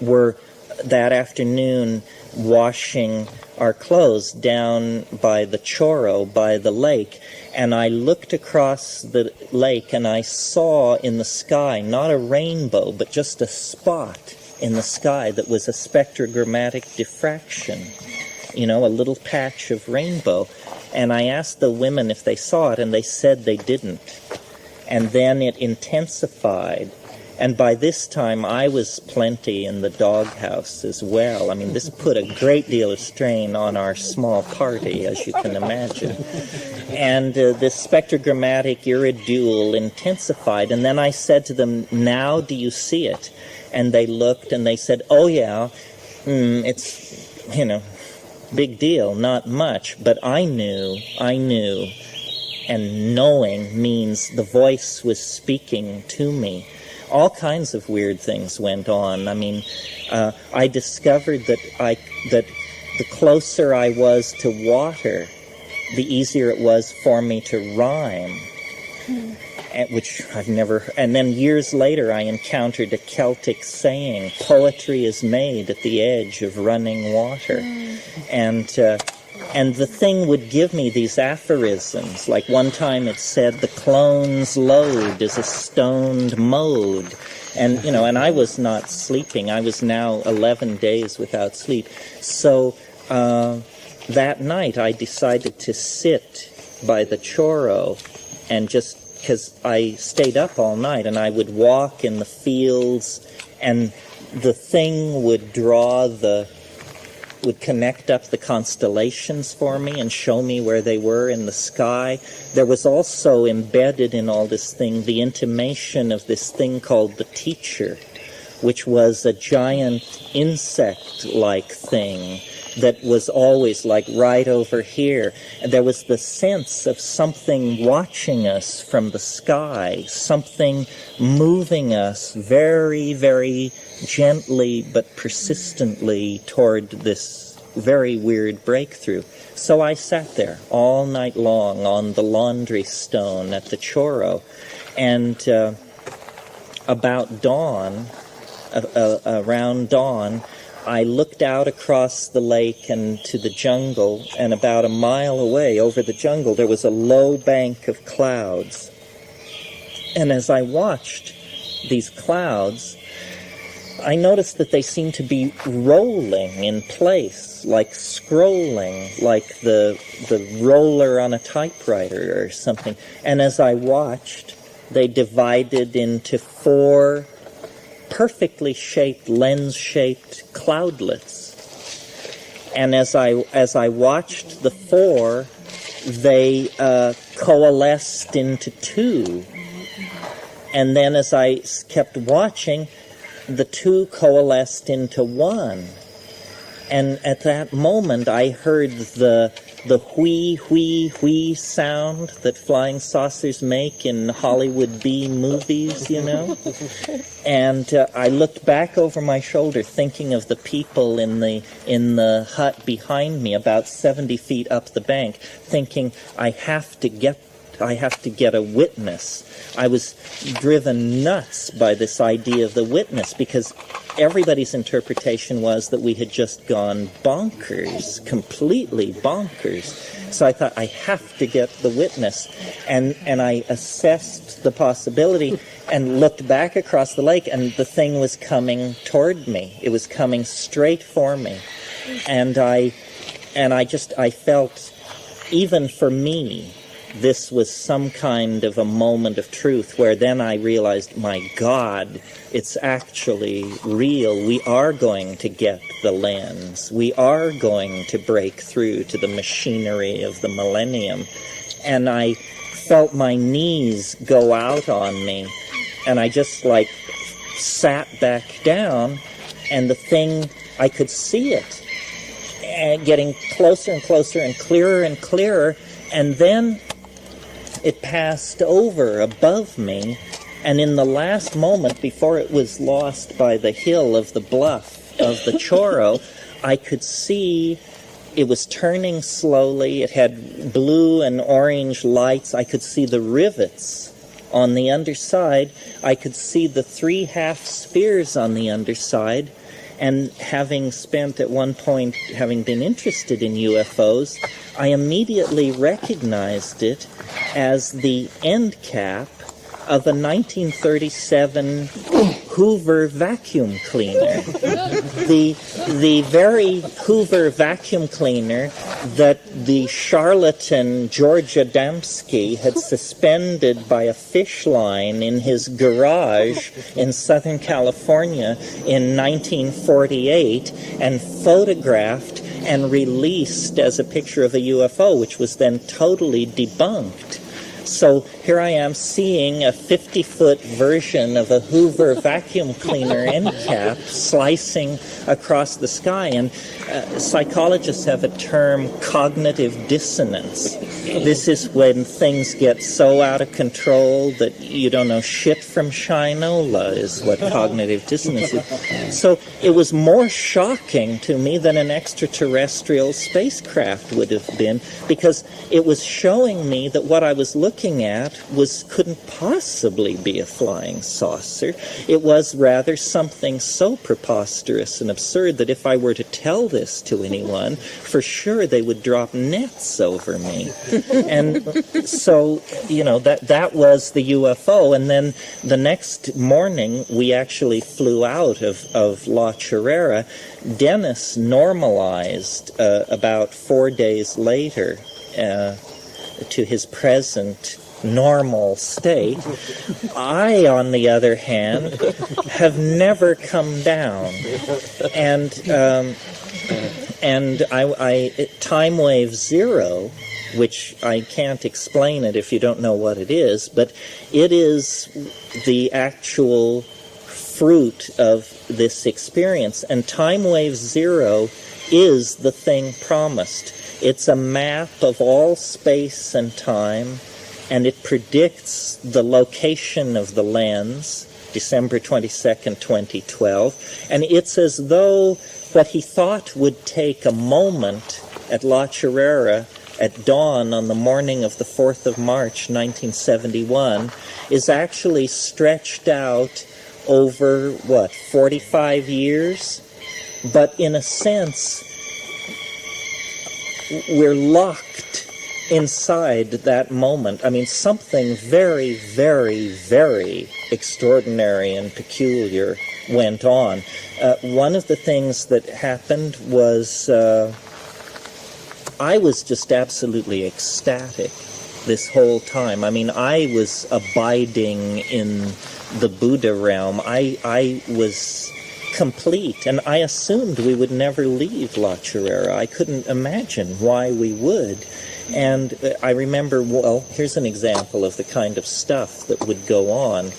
were that afternoon washing our clothes down by the Chorro, by the lake, and I looked across the lake and I saw in the sky not a rainbow but just a spot in the sky that was a spectrogrammatic diffraction, a little patch of rainbow. And I asked the women if they saw it, and they said they didn't. And then it intensified. And by this time, I was plenty in the doghouse as well. I mean, this put a great deal of strain on our small party, as you can imagine. And this spectrogrammatic iridule intensified. And then I said to them, "Now do you see it?" And they looked and they said, "Oh, yeah, it's, big deal, not much." But I knew. And knowing means the voice was speaking to me. All kinds of weird things went on. I mean, I discovered that the closer I was to water, the easier it was for me to rhyme, which I've never. And then years later, I encountered a Celtic saying: "Poetry is made at the edge of running water," and the thing would give me these aphorisms. Like one time it said, "The clone's load is a stoned mode." And, and I was not sleeping. I was now 11 days without sleep. So that night I decided to sit by the Chorro, and just because I stayed up all night, and I would walk in the fields, and the thing would would connect up the constellations for me and show me where they were in the sky. There was also embedded in all this thing the intimation of this thing called the teacher, which was a giant insect-like thing that was always like right over here. And there was the sense of something watching us from the sky, something moving us very, very gently but persistently toward this very weird breakthrough. So I sat there all night long on the laundry stone at the Chorro, and about dawn, around dawn, I looked out across the lake and to the jungle, and about a mile away over the jungle there was a low bank of clouds. And as I watched these clouds, I noticed that they seemed to be rolling in place, like scrolling, like the roller on a typewriter or something. And as I watched, they divided into 4 perfectly shaped, lens-shaped cloudlets. And as I watched the 4, they coalesced into 2. And then as I kept watching, the 2 coalesced into 1. And at that moment, I heard the whee, whee, whee sound that flying saucers make in Hollywood B movies, you know? And I looked back over my shoulder, thinking of the people in the hut behind me, about 70 feet up the bank, thinking, I have to get a witness. I was driven nuts by this idea of the witness, because everybody's interpretation was that we had just gone bonkers, completely bonkers. So I thought, I have to get the witness. And I assessed the possibility and looked back across the lake, and the thing was coming toward me. It was coming straight for me. And I felt, even for me, this was some kind of a moment of truth, where then I realized, my God, it's actually real. We are going to get the lens. We are going to break through to the machinery of the millennium. And I felt my knees go out on me, and I just sat back down, and the thing, I could see it, and getting closer and closer and clearer, and then it passed over above me, and in the last moment before it was lost by the hill of the bluff of the Chorro, I could see it was turning slowly. It had blue and orange lights. I could see the rivets on the underside. I could see the 3 half spheres on the underside. And having spent at one point, having been interested in UFOs, I immediately recognized it as the end cap of a 1937 Hoover vacuum cleaner. The very Hoover vacuum cleaner that the charlatan George Adamski had suspended by a fish line in his garage in Southern California in 1948 and photographed and released as a picture of a UFO, which was then totally debunked. So here I am seeing a 50-foot version of a Hoover vacuum cleaner end cap slicing across the sky. And psychologists have a term, cognitive dissonance. This is when things get so out of control that you don't know shit from shinola, is what cognitive dissonance is. So it was more shocking to me than an extraterrestrial spacecraft would have been, because it was showing me that what I was looking at couldn't possibly be a flying saucer. It was rather something so preposterous and absurd that if I were to tell this to anyone, for sure they would drop nets over me. And so, that was the UFO. And then the next morning, we actually flew out of La Chorrera. Dennis normalized about 4 days later to his present normal state. I, on the other hand, have never come down, and time wave 0, which I can't explain it if you don't know what it is, but it is the actual fruit of this experience, and time wave 0 is the thing promised. It's a map of all space and time, and it predicts the location of the lens, December 22nd, 2012, and it's as though what he thought would take a moment at La Chorrera at dawn on the morning of the 4th of March, 1971, is actually stretched out over, 45 years? But in a sense, we're locked inside that moment, I mean, something very, very, very extraordinary and peculiar went on. One of the things that happened was I was just absolutely ecstatic this whole time. I mean, I was abiding in the Buddha realm. I was complete, and I assumed we would never leave La Chorrera. I couldn't imagine why we would. And I remember, well, here's an example of the kind of stuff that would go on.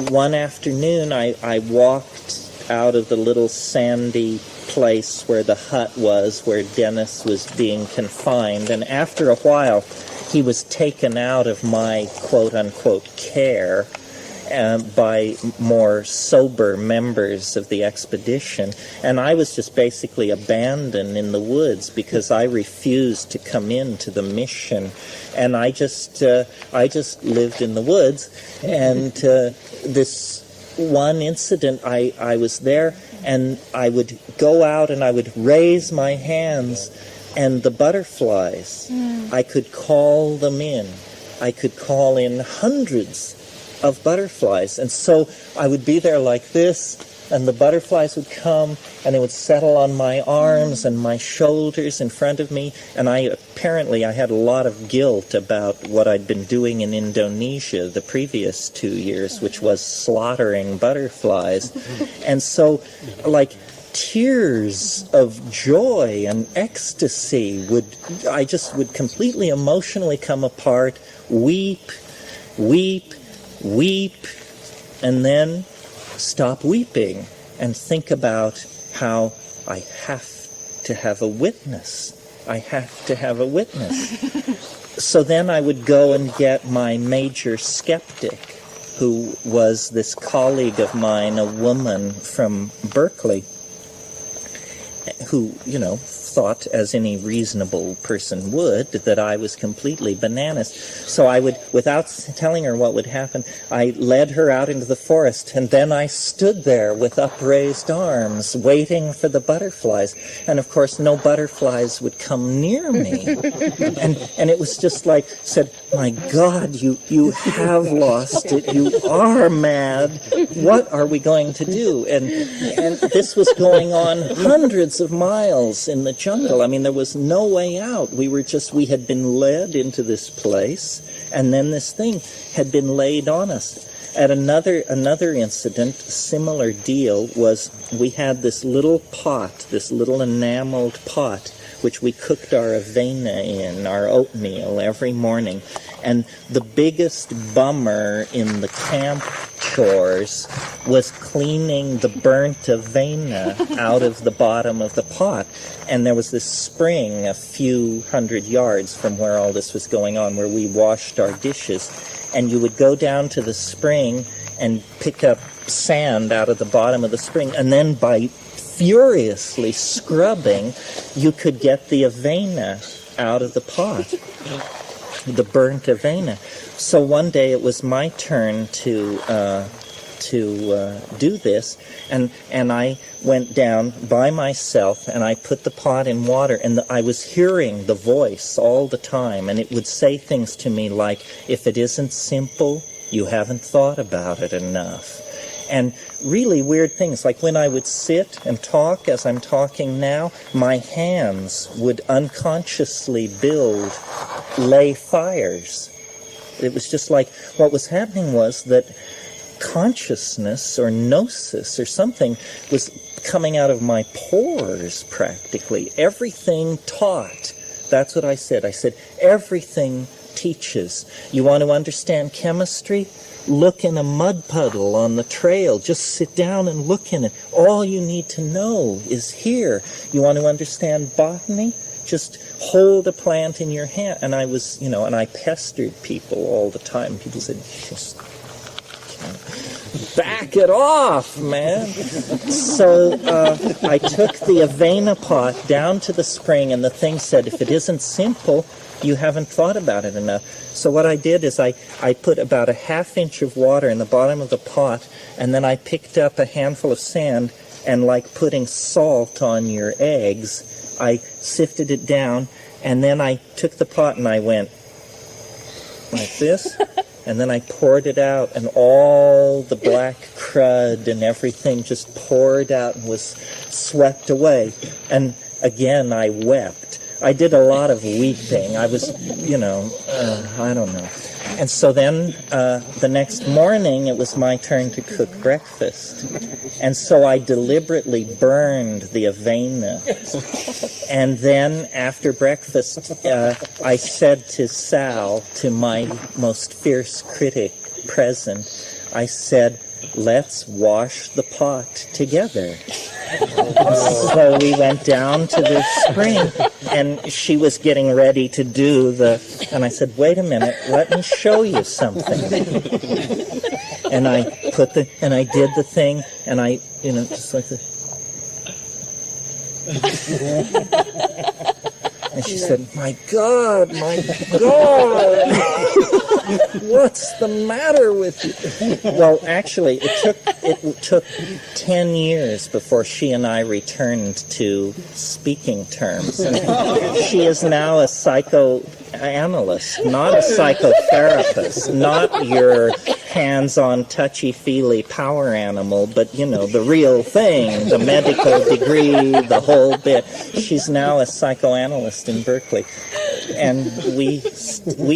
One afternoon, I walked out of the little sandy place where the hut was, where Dennis was being confined, and after a while, he was taken out of my quote-unquote care by more sober members of the expedition, and I was just basically abandoned in the woods because I refused to come into the mission, and I just lived in the woods. And this one incident, I was there, and I would go out and I would raise my hands, and the butterflies, I could call them in. I could call in hundreds of butterflies. And so I would be there like this, and the butterflies would come, and they would settle on my arms and my shoulders in front of me. And I had a lot of guilt about what I'd been doing in Indonesia the previous 2 years, which was slaughtering butterflies. And so, like, tears of joy and ecstasy I just would completely emotionally come apart, weep, and then stop weeping and think about how I have to have a witness. I have to have a witness. So then I would go and get my major skeptic, who was this colleague of mine, a woman from Berkeley, who, thought, as any reasonable person would, that I was completely bananas. So I would, without telling her what would happen, I led her out into the forest, and then I stood there with upraised arms, waiting for the butterflies. And of course, no butterflies would come near me. And it was just like, said, my God, you have lost it. You are mad. What are we going to do? And this was going on hundreds of miles in the jungle. I mean, there was no way out. We had been led into this place, and then this thing had been laid on us. At another incident, similar deal, was we had this little pot, this little enameled pot, which we cooked our avena in, our oatmeal, every morning. And the biggest bummer in the camp chores was cleaning the burnt avena out of the bottom of the pot. And there was this spring a few hundred yards from where all this was going on, where we washed our dishes. And you would go down to the spring and pick up sand out of the bottom of the spring, and then by furiously scrubbing, you could get the avena out of the pot, the burnt avena. So one day it was my turn to do this, and I went down by myself, and I put the pot in water, and I was hearing the voice all the time, and it would say things to me like, if it isn't simple, you haven't thought about it enough. And really weird things, like when I would sit and talk as I'm talking now, my hands would unconsciously lay fires. It was just like, what was happening was that consciousness or gnosis or something was coming out of my pores practically. Everything taught. That's what I said. I said, everything teaches. You want to understand chemistry? Look in a mud puddle on the trail. Just sit down and look in it. All you need to know is here. You want to understand botany? Just hold a plant in your hand. And I was, and I pestered people all the time. People said, just back it off, man. So I took the avena pot down to the spring, and the thing said, if it isn't simple, you haven't thought about it enough. So what I did is I put about a ½ inch of water in the bottom of the pot, and then I picked up a handful of sand, and like putting salt on your eggs, I sifted it down, And then I took the pot and I went like this, and then I poured it out, and all the black crud and everything just poured out and was swept away. And again, I wept. I did a lot of weeping. I was, I don't know. And so then the next morning, it was my turn to cook breakfast. And so I deliberately burned the avena. And then after breakfast, I said to Sal, to my most fierce critic present, I said, let's wash the pot together. So we went down to the spring, and she was getting ready to do and I said, wait a minute, let me show you something. And I did the thing, and I, just like this. And she said, my God, what's the matter with you? Well, actually, it took 10 years before she and I returned to speaking terms. And she is now a psychoanalyst, not a psychotherapist, not your hands-on, touchy-feely power animal, but, the real thing, the medical degree, the whole bit. She's now a psychoanalyst in Berkeley. And we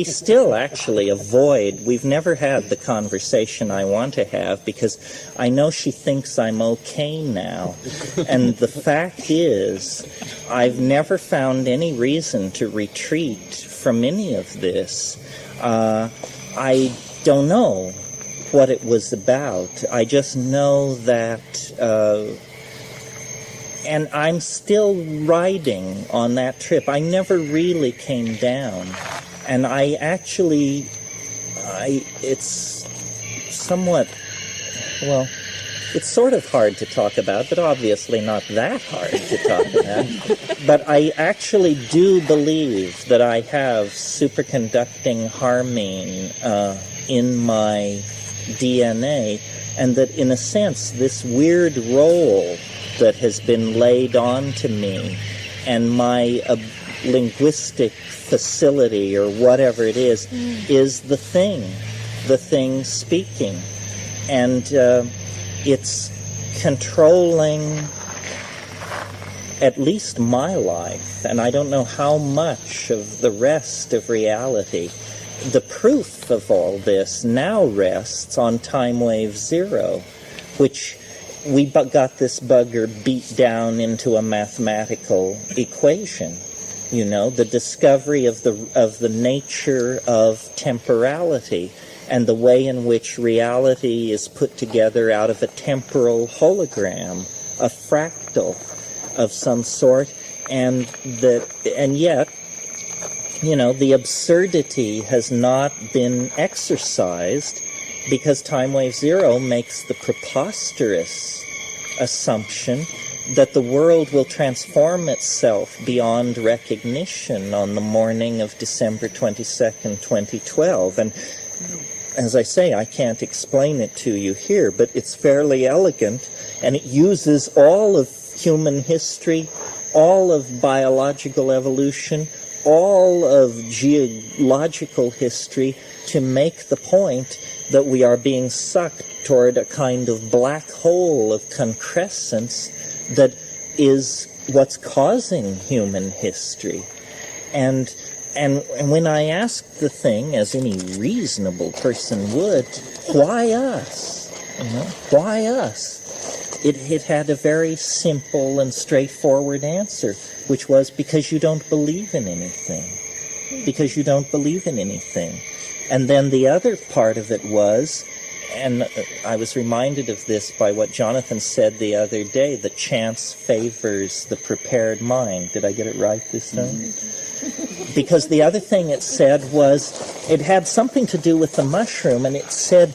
still actually we've never had the conversation I want to have, because I know she thinks I'm okay now. And the fact is, I've never found any reason to retreat from any of this. I don't know what it was about. I just know that, and I'm still riding on that trip. I never really came down. And it's somewhat, it's sort of hard to talk about, but obviously not that hard to talk about. But I actually do believe that I have superconducting harmine in my DNA, and that in a sense this weird role that has been laid on to me and my linguistic facility or whatever it is the thing speaking, and it's controlling at least my life, and I don't know how much of the rest of reality. The proof of all this now rests on time wave zero, which we got this bugger beat down into a mathematical equation. The discovery of the nature of temporality and the way in which reality is put together out of a temporal hologram, a fractal of some sort, and yet, the absurdity has not been exercised, because time wave zero makes the preposterous assumption that the world will transform itself beyond recognition on the morning of December 22nd, 2012. And as I say, I can't explain it to you here, but it's fairly elegant, and it uses all of human history, all of biological evolution, all of geological history to make the point that we are being sucked toward a kind of black hole of concrescence that is what's causing human history. And when I asked the thing, as any reasonable person would, why us? Why us? It had a very simple and straightforward answer, which was because you don't believe in anything. Because you don't believe in anything. And then the other part of it was, and I was reminded of this by what Jonathan said the other day, that chance favors the prepared mind. Did I get it right this time? Because the other thing it said was, it had something to do with the mushroom, and it said,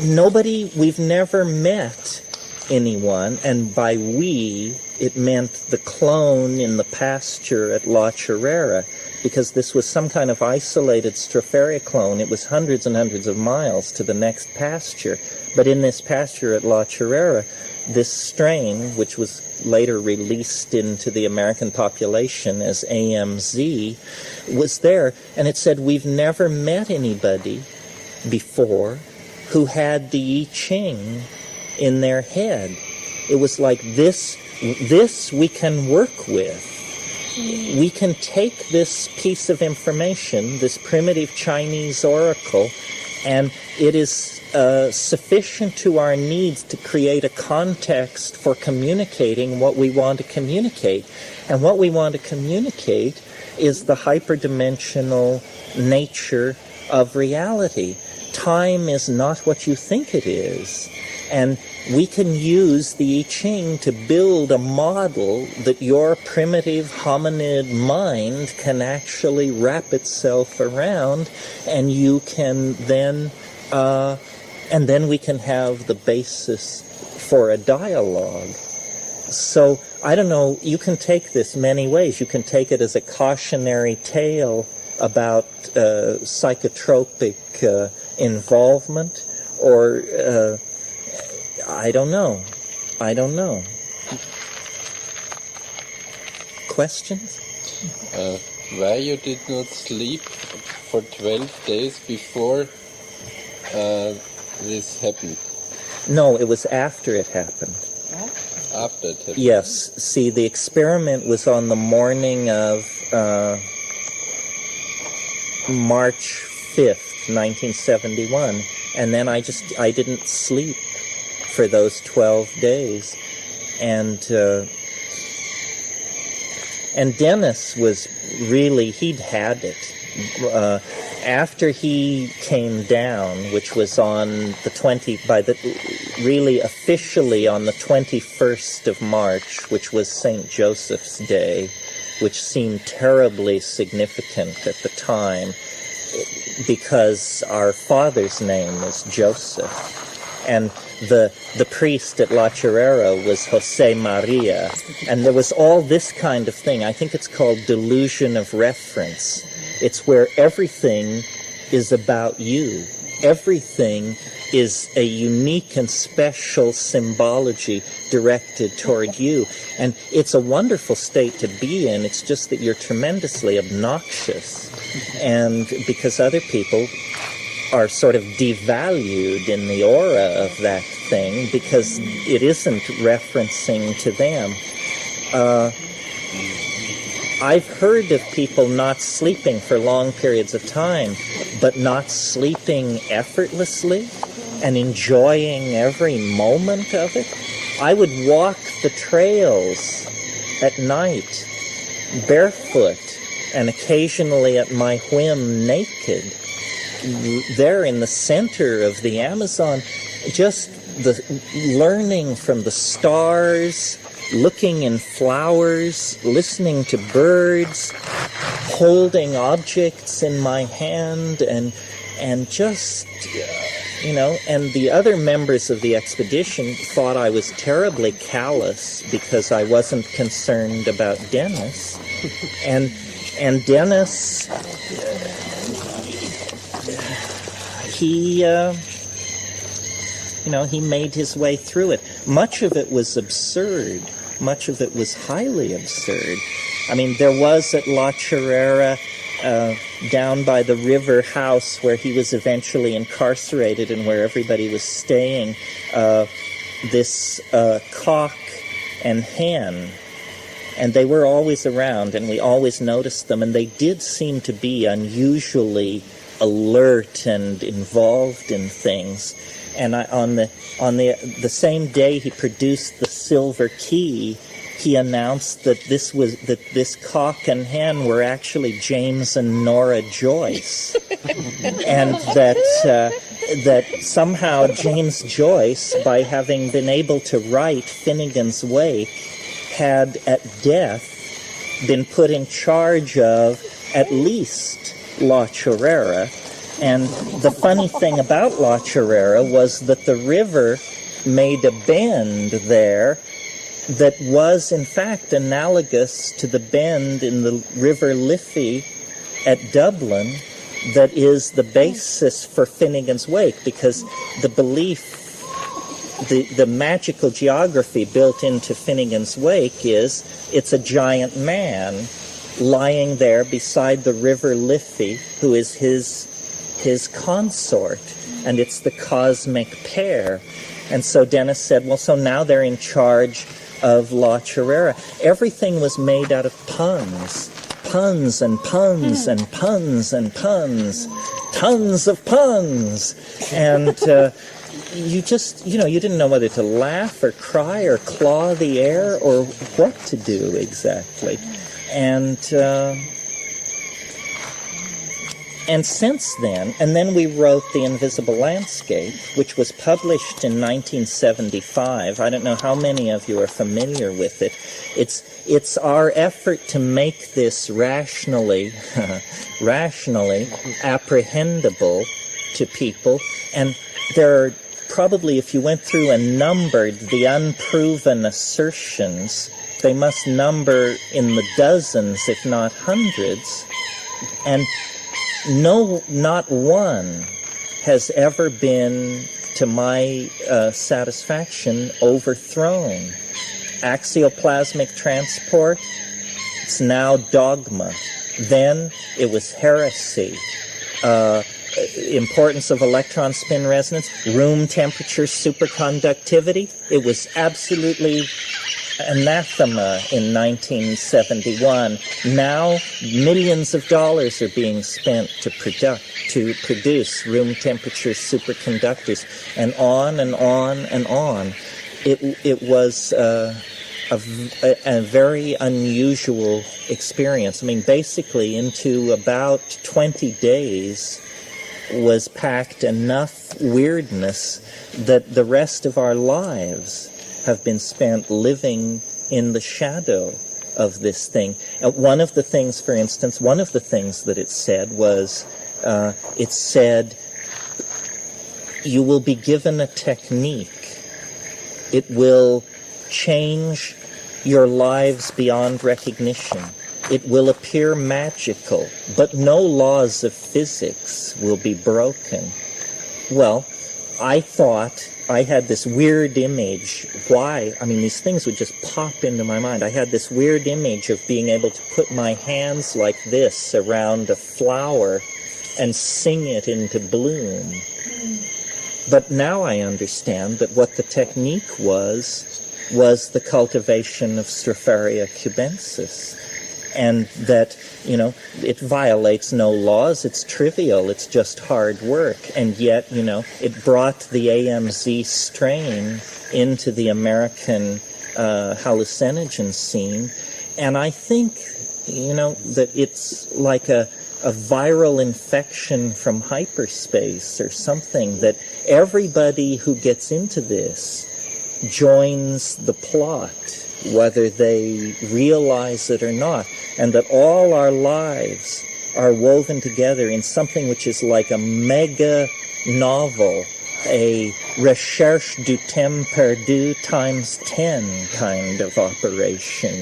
we've never met anyone, and by we, it meant the clone in the pasture at La Chorrera, because this was some kind of isolated Stropharia clone. It was hundreds and hundreds of miles to the next pasture. But in this pasture at La Chorrera, this strain, which was later released into the American population as AMZ, was there. And it said, we've never met anybody before who had the I Ching in their head. It was like, this we can work with. We can take this piece of information, this primitive Chinese oracle, and it is sufficient to our needs to create a context for communicating what we want to communicate. And what we want to communicate is the hyperdimensional nature of reality. Time is not what you think it is. And we can use the I Ching to build a model that your primitive hominid mind can actually wrap itself around, and you can then, and then we can have the basis for a dialogue. So, I don't know, you can take this many ways. You can take it as a cautionary tale about psychotropic involvement, or I don't know. Questions? Why you did not sleep for 12 days before this happened? No, it was after it happened. After it happened? Yes. See, the experiment was on the morning of March 5th, 1971, and then I didn't sleep for those 12 days. And Dennis was really, he'd had it. After he came down, which was on the really officially on the 21st of March, which was St. Joseph's Day, which seemed terribly significant at the time, because our father's name is Joseph. And the priest at La Chorrera was Jose Maria. And there was all this kind of thing. I think it's called delusion of reference. It's where everything is about you. Everything is a unique and special symbology directed toward you. And it's a wonderful state to be in. It's just that you're tremendously obnoxious. And because other people are sort of devalued in the aura of that thing because it isn't referencing to them. I've heard of people not sleeping for long periods of time, but not sleeping effortlessly and enjoying every moment of it. I would walk the trails at night, barefoot, and occasionally at my whim naked, there in the center of the Amazon, just the learning from the stars, looking in flowers, listening to birds, holding objects in my hand, and just, and the other members of the expedition thought I was terribly callous because I wasn't concerned about Dennis. And Dennis, he made his way through it. Much of it was absurd. Much of it was highly absurd. I mean, there was at La Chorrera, down by the river house where he was eventually incarcerated and where everybody was staying, this cock and hen. And they were always around, and we always noticed them, and they did seem to be unusually alert and involved in things. And on the same day he produced the silver key, he announced that this cock and hen were actually James and Nora Joyce, and that somehow James Joyce, by having been able to write Finnegan's Wake, had at death been put in charge of at least La Chorrera. And the funny thing about La Chorrera was that the river made a bend there that was in fact analogous to the bend in the river Liffey at Dublin that is the basis for Finnegan's Wake, because the belief, the magical geography built into Finnegan's Wake is it's a giant man lying there beside the river Liffey, who is his consort, and it's the cosmic pair. And so Dennis said, well, so now they're in charge of La Chorrera. Everything was made out of puns. Puns and puns and puns and puns. Tons of puns. And you just, you didn't know whether to laugh or cry or claw the air or what to do exactly. And since then, and then we wrote The Invisible Landscape, which was published in 1975. I don't know how many of you are familiar with it. It's our effort to make this rationally apprehendable to people. And there are probably, if you went through and numbered the unproven assertions, they must number in the dozens, if not hundreds. And not one has ever been, to my satisfaction, overthrown. Axioplasmic transport, it's now dogma. Then it was heresy. Importance of electron spin resonance, room temperature superconductivity, it was absolutely anathema in 1971. Now millions of dollars are being spent to produce room temperature superconductors, and on and on and on. It was a very unusual experience. I mean, basically into about 20 days was packed enough weirdness that the rest of our lives have been spent living in the shadow of this thing. One of the things, for instance, that it said was, it said, you will be given a technique. It will change your lives beyond recognition. It will appear magical, but no laws of physics will be broken. Well, I thought I had this weird image. Why? I mean, these things would just pop into my mind. I had this weird image of being able to put my hands like this around a flower and sing it into bloom. But now I understand that what the technique was the cultivation of Stropharia cubensis. And that, it violates no laws, it's trivial, it's just hard work. And yet, it brought the AMZ strain into the American hallucinogen scene. And I think, that it's like a viral infection from hyperspace or something, that everybody who gets into this joins the plot, whether they realize it or not, and that all our lives are woven together in something which is like a mega novel, a recherche du temps perdu times 10 kind of operation,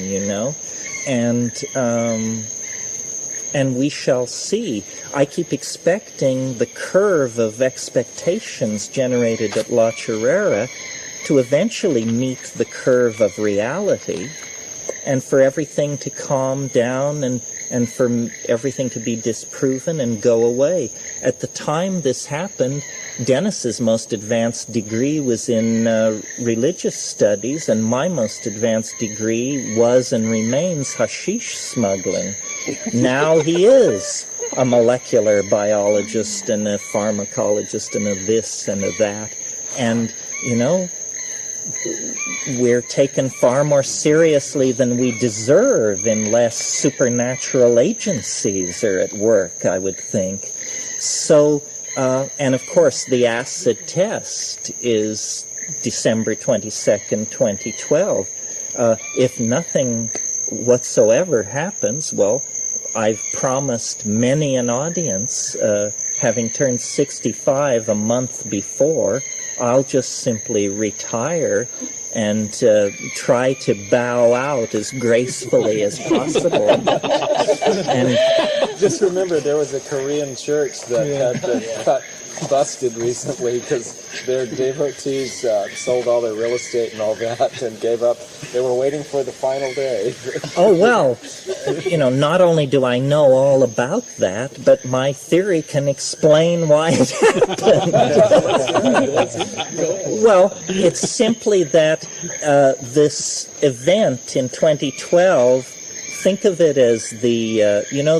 and we shall see. I keep expecting the curve of expectations generated at La Chorrera to eventually meet the curve of reality, and for everything to calm down and for everything to be disproven and go away. At the time this happened, Dennis's most advanced degree was in religious studies, and my most advanced degree was and remains hashish smuggling. Now he is a molecular biologist and a pharmacologist and a this and a that. And, we're taken far more seriously than we deserve unless supernatural agencies are at work, I would think. So, and of course, the acid test is December 22nd, 2012. If nothing whatsoever happens, well, I've promised many an audience having turned 65 a month before, I'll just simply retire and try to bow out as gracefully as possible. And just remember, there was a Korean church that got busted recently because their devotees sold all their real estate and all that and gave up. They were waiting for the final day. Oh, well, not only do I know all about that, but my theory can explain why it happened. Well, it's simply that this event in 2012, think of it as the,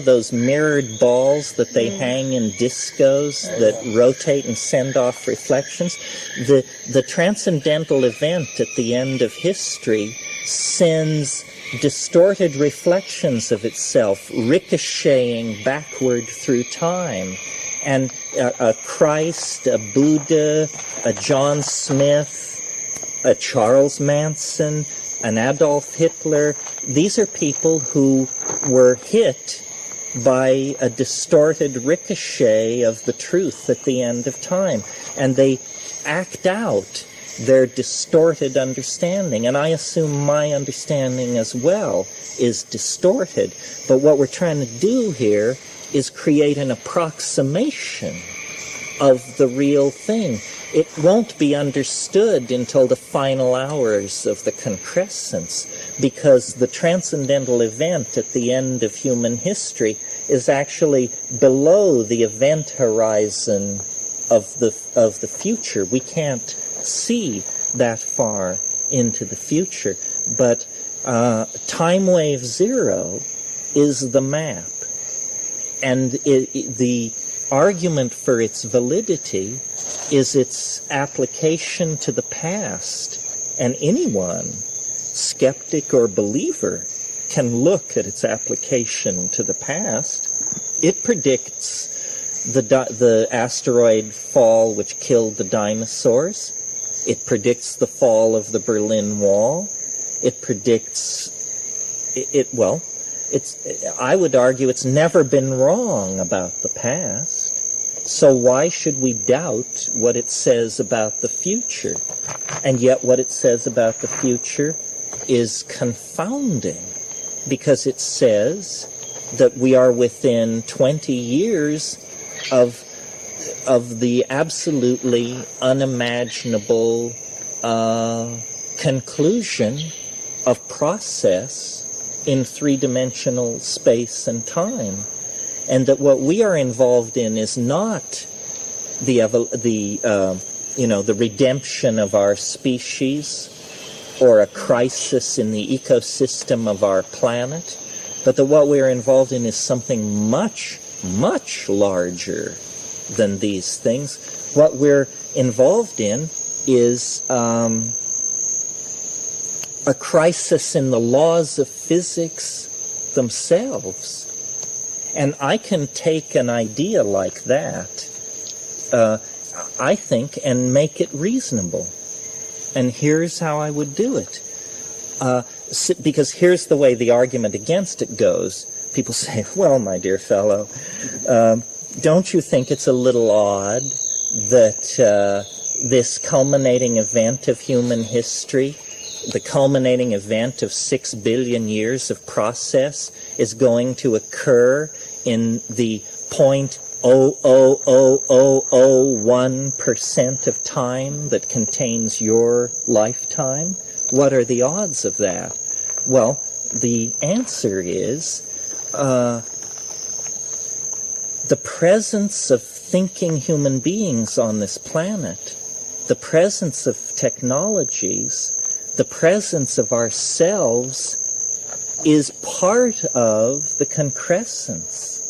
those mirrored balls that they hang in discos that rotate and send off reflections? The transcendental event at the end of history sends distorted reflections of itself ricocheting backward through time. And a Christ, a Buddha, a John Smith, a Charles Manson, an Adolf Hitler, these are people who were hit by a distorted ricochet of the truth at the end of time. And they act out their distorted understanding. And I assume my understanding as well is distorted. But what we're trying to do here is create an approximation of the real thing. It won't be understood until the final hours of the concrescence, because the transcendental event at the end of human history is actually below the event horizon of the future. We can't see that far into the future, but time wave zero is the map, and the argument for its validity is its application to the past, and anyone, skeptic or believer, can look at its application to the past. It predicts the asteroid fall which killed the dinosaurs. It predicts the fall of the Berlin Wall. It predicts I would argue it's never been wrong about the past. So why should we doubt what it says about the future? And yet what it says about the future is confounding, because it says that we are within 20 years of the absolutely unimaginable conclusion of process in three-dimensional space and time, and that what we are involved in is not the redemption of our species or a crisis in the ecosystem of our planet, but that what we are involved in is something much, much larger than these things. What we're involved in is a crisis in the laws of physics themselves. And I can take an idea like that, I think, and make it reasonable. And here's how I would do it. Because here's the way the argument against it goes. People say, well, my dear fellow, don't you think it's a little odd that this culminating event of human history, the culminating event of 6 billion years of process, is going to occur in the 0.00001% of time that contains your lifetime? What are the odds of that? Well, the answer is the presence of thinking human beings on this planet, the presence of technologies, the presence of ourselves is part of the concrescence.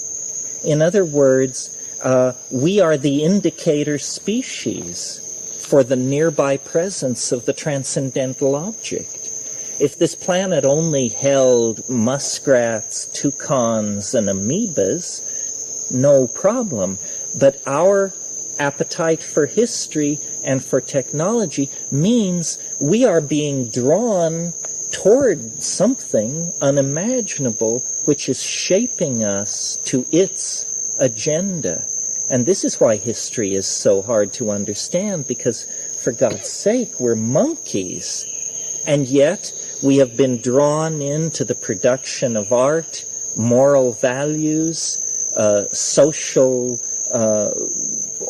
In other words, we are the indicator species for the nearby presence of the transcendental object. If this planet only held muskrats, toucans, and amoebas, no problem. But our appetite for history and for technology means we are being drawn toward something unimaginable which is shaping us to its agenda. And this is why history is so hard to understand, because, for God's sake, we're monkeys. And yet, we have been drawn into the production of art, moral values, social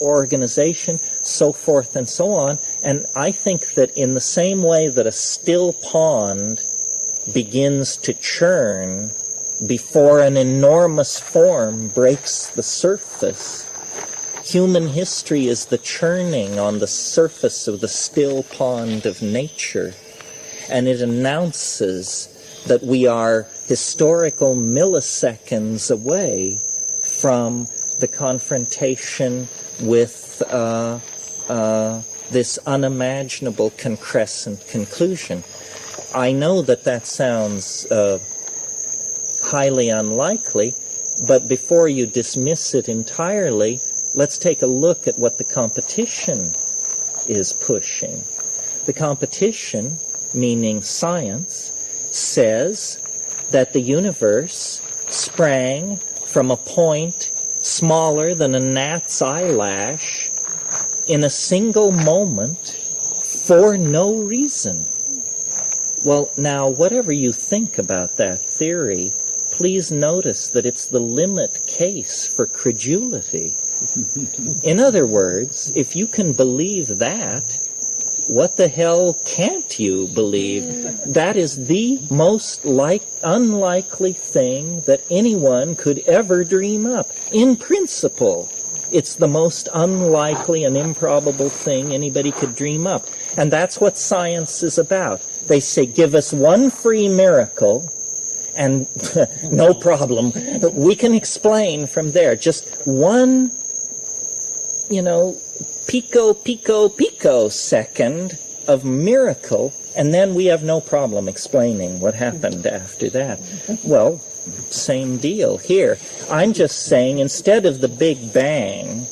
organization, so forth and so on. And I think that in the same way that a still pond begins to churn before an enormous form breaks the surface, human history is the churning on the surface of the still pond of nature. And it announces that we are historical milliseconds away from the confrontation with this unimaginable concrescent conclusion. I know that that sounds highly unlikely, but before you dismiss it entirely, let's take a look at what the competition is pushing. The competition, meaning science, says that the universe sprang from a point smaller than a gnat's eyelash in a single moment for no reason. Well, now, whatever you think about that theory, please notice that it's the limit case for credulity. In other words, if you can believe that, what the hell can't you believe? That is the most unlikely thing that anyone could ever dream up. In principle, it's the most unlikely and improbable thing anybody could dream up. And that's what science is about. They say, give us one free miracle, and no problem. We can explain from there. Just one, picosecond of miracle, and then we have no problem explaining what happened after that. Well, same deal here. I'm just saying, instead of the Big Bang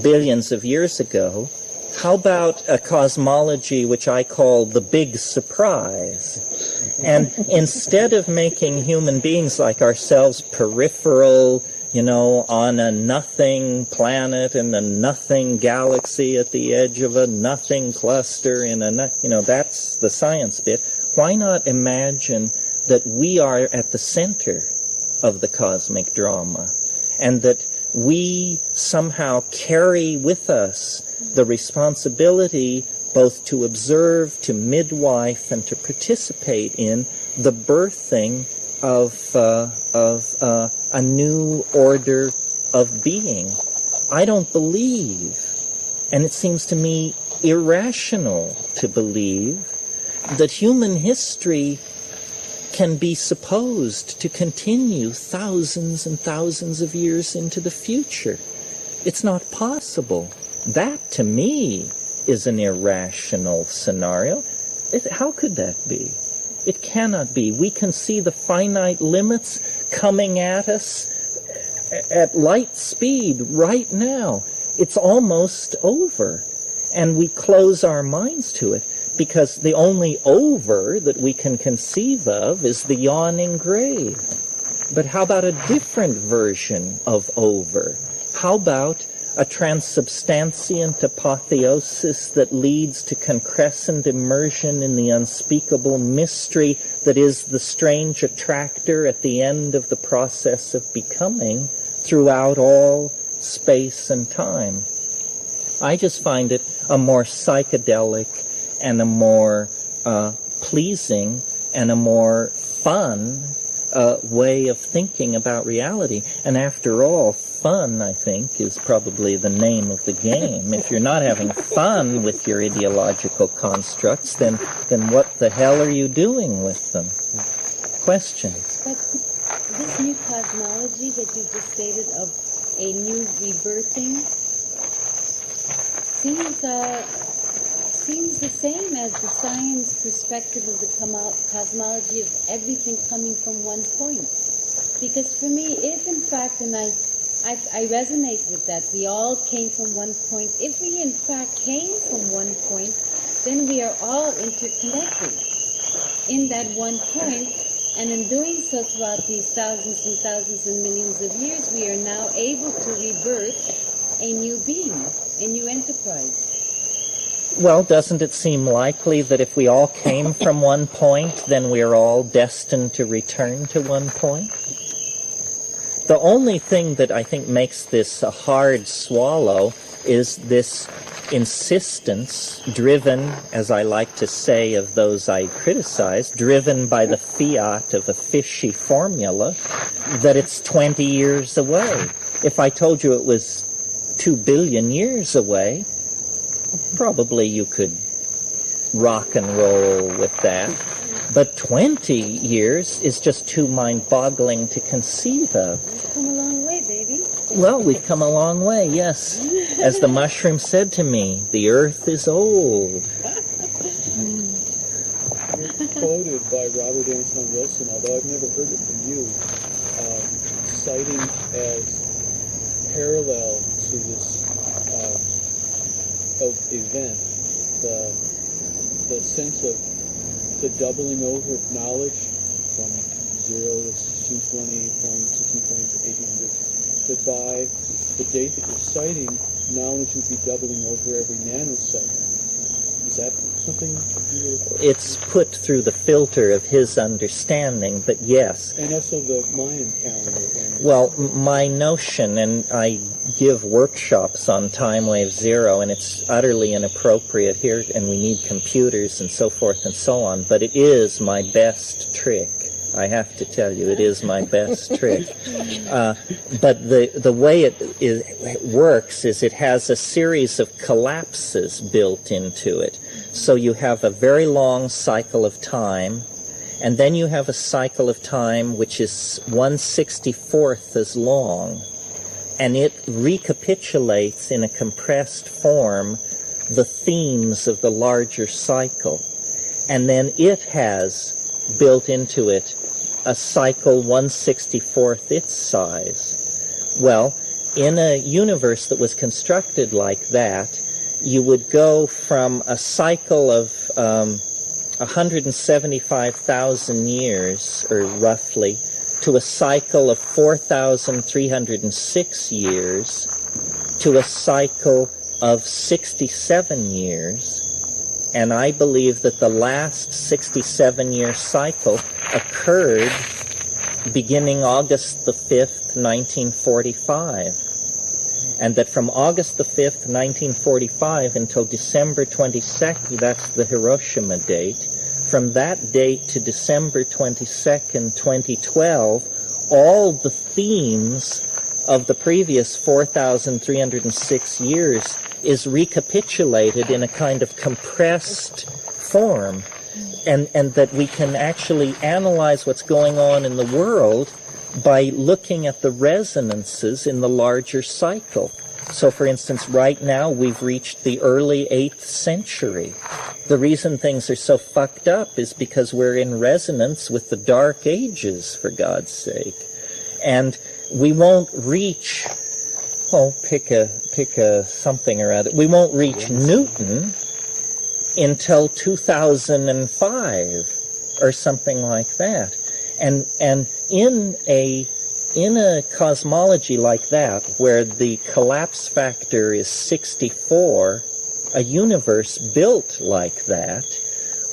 billions of years ago, how about a cosmology which I call the Big Surprise? And instead of making human beings like ourselves peripheral, on a nothing planet in a nothing galaxy at the edge of a nothing cluster in a, that's the science bit. Why not imagine that we are at the center of the cosmic drama, and that we somehow carry with us the responsibility both to observe, to midwife, and to participate in the birthing of a new order of being. I don't believe, and it seems to me irrational to believe, that human history can be supposed to continue thousands and thousands of years into the future. It's not possible. That, to me, is an irrational scenario. How could that be? It cannot be. We can see the finite limits coming at us at light speed right now. It's almost over. And we close our minds to it, because the only over that we can conceive of is the yawning grave. But how about a different version of over? How about a transubstantiant apotheosis that leads to concrescent immersion in the unspeakable mystery that is the strange attractor at the end of the process of becoming throughout all space and time? I just find it a more psychedelic and a more pleasing and a more fun way of thinking about reality. And after all, fun, I think, is probably the name of the game. If you're not having fun with your ideological constructs, then what the hell are you doing with them? Questions? But this new cosmology that you just stated of a new rebirthing seems the same as the science perspective of the cosmology of everything coming from one point. Because for me, if in fact, and I resonate with that, we all came from one point. If we in fact came from one point, then we are all interconnected in that one point, And in doing so throughout these thousands and thousands and millions of years, we are now able to rebirth a new being, a new enterprise. Well, doesn't it seem likely that if we all came from one point, then we're all destined to return to one point? The only thing that I think makes this a hard swallow is this insistence, driven, as I like to say of those I criticize, driven by the fiat of a fishy formula, that it's 20 years away. If I told you it was 2 billion years away, probably you could rock and roll with that. But 20 years is just too mind-boggling to conceive of. We've come a long way, baby. Well, we've come a long way, yes. As the mushroom said to me, the earth is old. You're quoted by Robert Anton Wilson, although I've never heard it from you, citing as parallel to this event the sense of the doubling over of knowledge from 0 to 1620, from 1620 to 1800, that by the date that you're citing, knowledge would be doubling over every nanosecond. Is that something you were... It's put through the filter of his understanding, but yes. And also the Mayan calendar. Well, my notion, and I give workshops on time wave 0, and it's utterly inappropriate here, and we need computers and so forth and so on, but it is my best trick. I have to tell you, it is my best trick. But the way it works is it has a series of collapses built into it. So you have a very long cycle of time, and then you have a cycle of time which is 1/64th as long, and it recapitulates in a compressed form the themes of the larger cycle. And then it has built into it a cycle 1/64th its size. Well, in a universe that was constructed like that, you would go from a cycle of 175,000 years, or roughly, to a cycle of 4,306 years, to a cycle of 67 years. And I believe that the last 67-year cycle occurred beginning August the 5th, 1945. And that from August the 5th, 1945 until December 22nd, that's the Hiroshima date, from that date to December 22nd, 2012, all the themes of the previous 4,306 years is recapitulated in a kind of compressed form, and that we can actually analyze what's going on in the world by looking at the resonances in the larger cycle. So, for instance, right now we've reached the early 8th century. The reason things are so fucked up is because we're in resonance with the Dark Ages, for God's sake. And we won't reach, pick a something or other. We won't reach Newton until 2005 or something like that. And in a cosmology like that, where the collapse factor is 64, a universe built like that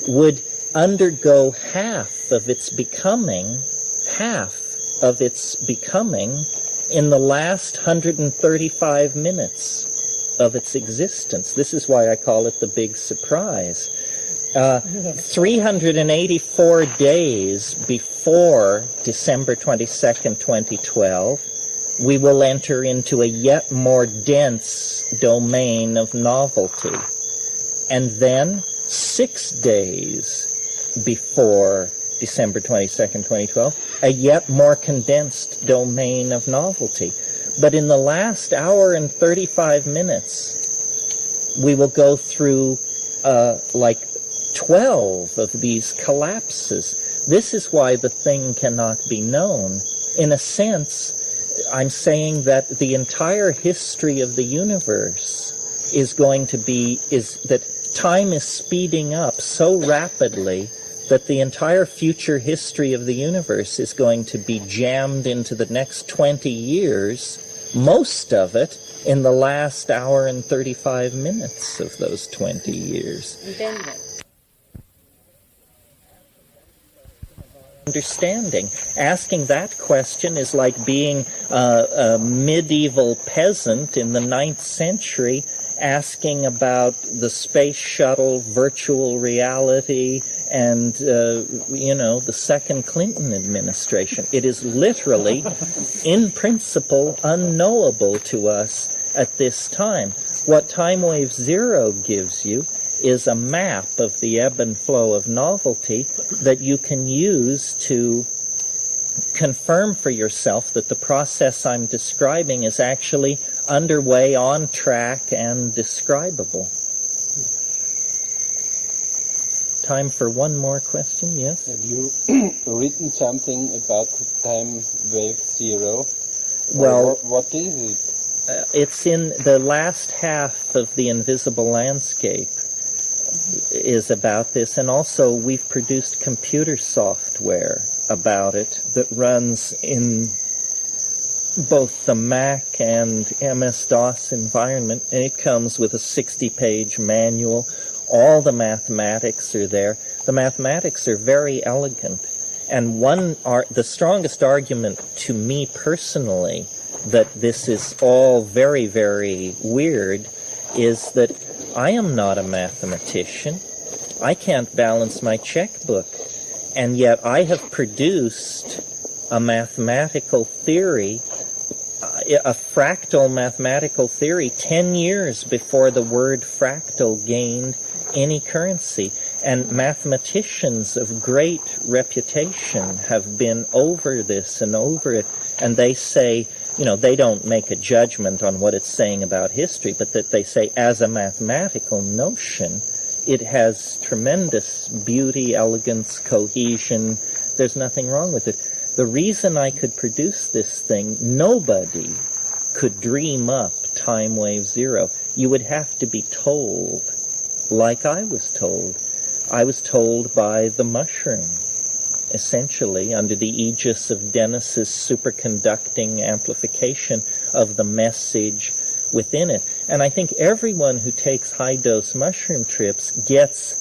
would undergo half of its becoming in the last 135 minutes of its existence. This is why I call it the big surprise. 384 days before December 22nd, 2012, we will enter into a yet more dense domain of novelty. And then 6 days before December 22nd, 2012, a yet more condensed domain of novelty. But in the last hour and 35 minutes, we will go through 12 of these collapses. This is why the thing cannot be known. In a sense, I'm saying that the entire history of the universe is that time is speeding up so rapidly that the entire future history of the universe is going to be jammed into the next 20 years, most of it in the last hour and 35 minutes of those 20 years. And then what? Understanding. Asking that question is like being a medieval peasant in the 9th century asking about the space shuttle, virtual reality, and, the second Clinton administration. It is literally, in principle, unknowable to us at this time. What time wave 0 gives you is a map of the ebb and flow of novelty that you can use to confirm for yourself that the process I'm describing is actually underway, on track, and describable. Time for one more question, yes? Have you written something about time wave 0? Well, what is it? It's in the last half of The Invisible Landscape is about this, and also we've produced computer software about it that runs in both the Mac and MS-DOS environment, and it comes with a 60-page manual. All the mathematics are there. The mathematics are very elegant, and the strongest argument to me personally that this is all very, very weird is that I am not a mathematician. I can't balance my checkbook. And yet I have produced a mathematical theory, a fractal mathematical theory, 10 years before the word fractal gained any currency. And mathematicians of great reputation have been over this and over it. And they say, they don't make a judgment on what it's saying about history, but that they say as a mathematical notion, it has tremendous beauty, elegance, cohesion. There's nothing wrong with it. The reason I could produce this thing, nobody could dream up time wave 0. You would have to be told, like I was told. I was told by the mushroom, essentially, under the aegis of Dennis's superconducting amplification of the message within it. And I think everyone who takes high-dose mushroom trips gets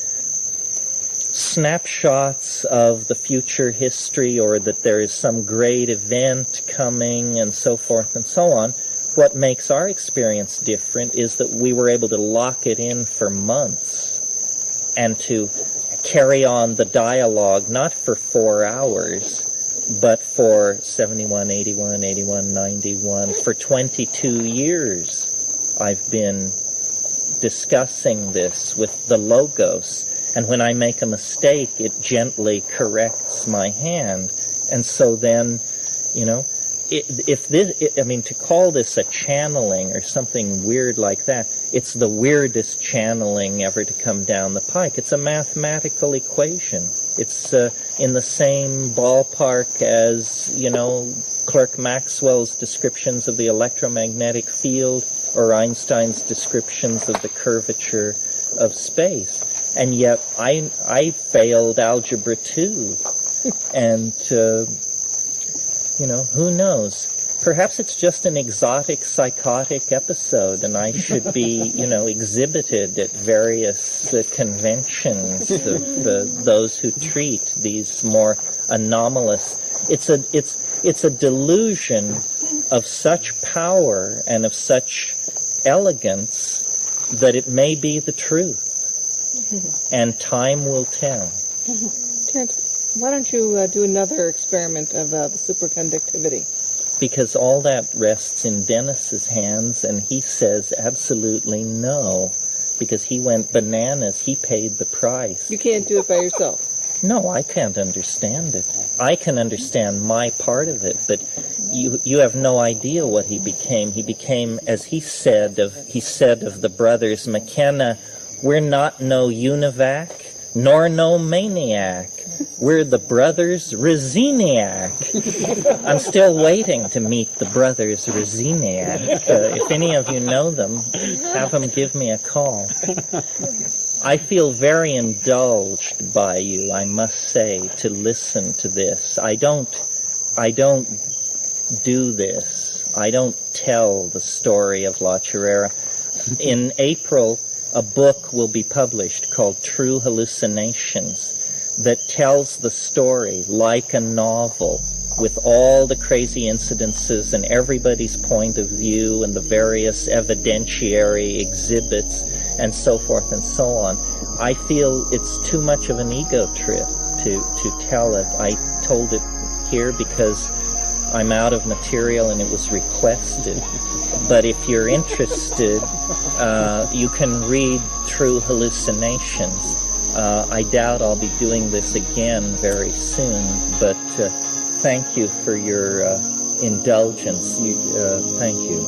snapshots of the future history, or that there is some great event coming, and so forth and so on. What makes our experience different is that we were able to lock it in for months and to carry on the dialogue, not for 4 hours, but for 71, 81, 81, 91. For 22 years, I've been discussing this with the Logos. And when I make a mistake, it gently corrects my hand. And so then, to call this a channeling or something weird like that, it's the weirdest channeling ever to come down the pike. It's a mathematical equation. It's in the same ballpark as, Clerk Maxwell's descriptions of the electromagnetic field or Einstein's descriptions of the curvature of space. And yet I failed Algebra 2. And, who knows? Perhaps it's just an exotic psychotic episode, and I should be, exhibited at various conventions of those who treat these more anomalous. It's a delusion of such power and of such elegance that it may be the truth, and time will tell. Terence, why don't you do another experiment of the superconductivity? Because all that rests in Dennis's hands, and he says absolutely no, because he went bananas. He paid the price. You can't do it by yourself. No, I can't understand it. I can understand my part of it, but you have no idea what he became. He became, as he said of the brothers McKenna, we're not no univac, nor no maniac. We're the brothers Rezeniak. I'm still waiting to meet the brothers Rezeniak. If any of you know them, have them give me a call. I feel very indulged by you, I must say, to listen to this. I don't do this. I don't tell the story of La Chorrera. In April, a book will be published called True Hallucinations that tells the story like a novel, with all the crazy incidences and everybody's point of view and the various evidentiary exhibits and so forth and so on. I feel it's too much of an ego trip to tell it. I told it here because I'm out of material and it was requested. But if you're interested, you can read True Hallucinations. I doubt I'll be doing this again very soon, but thank you for your indulgence. Thank you.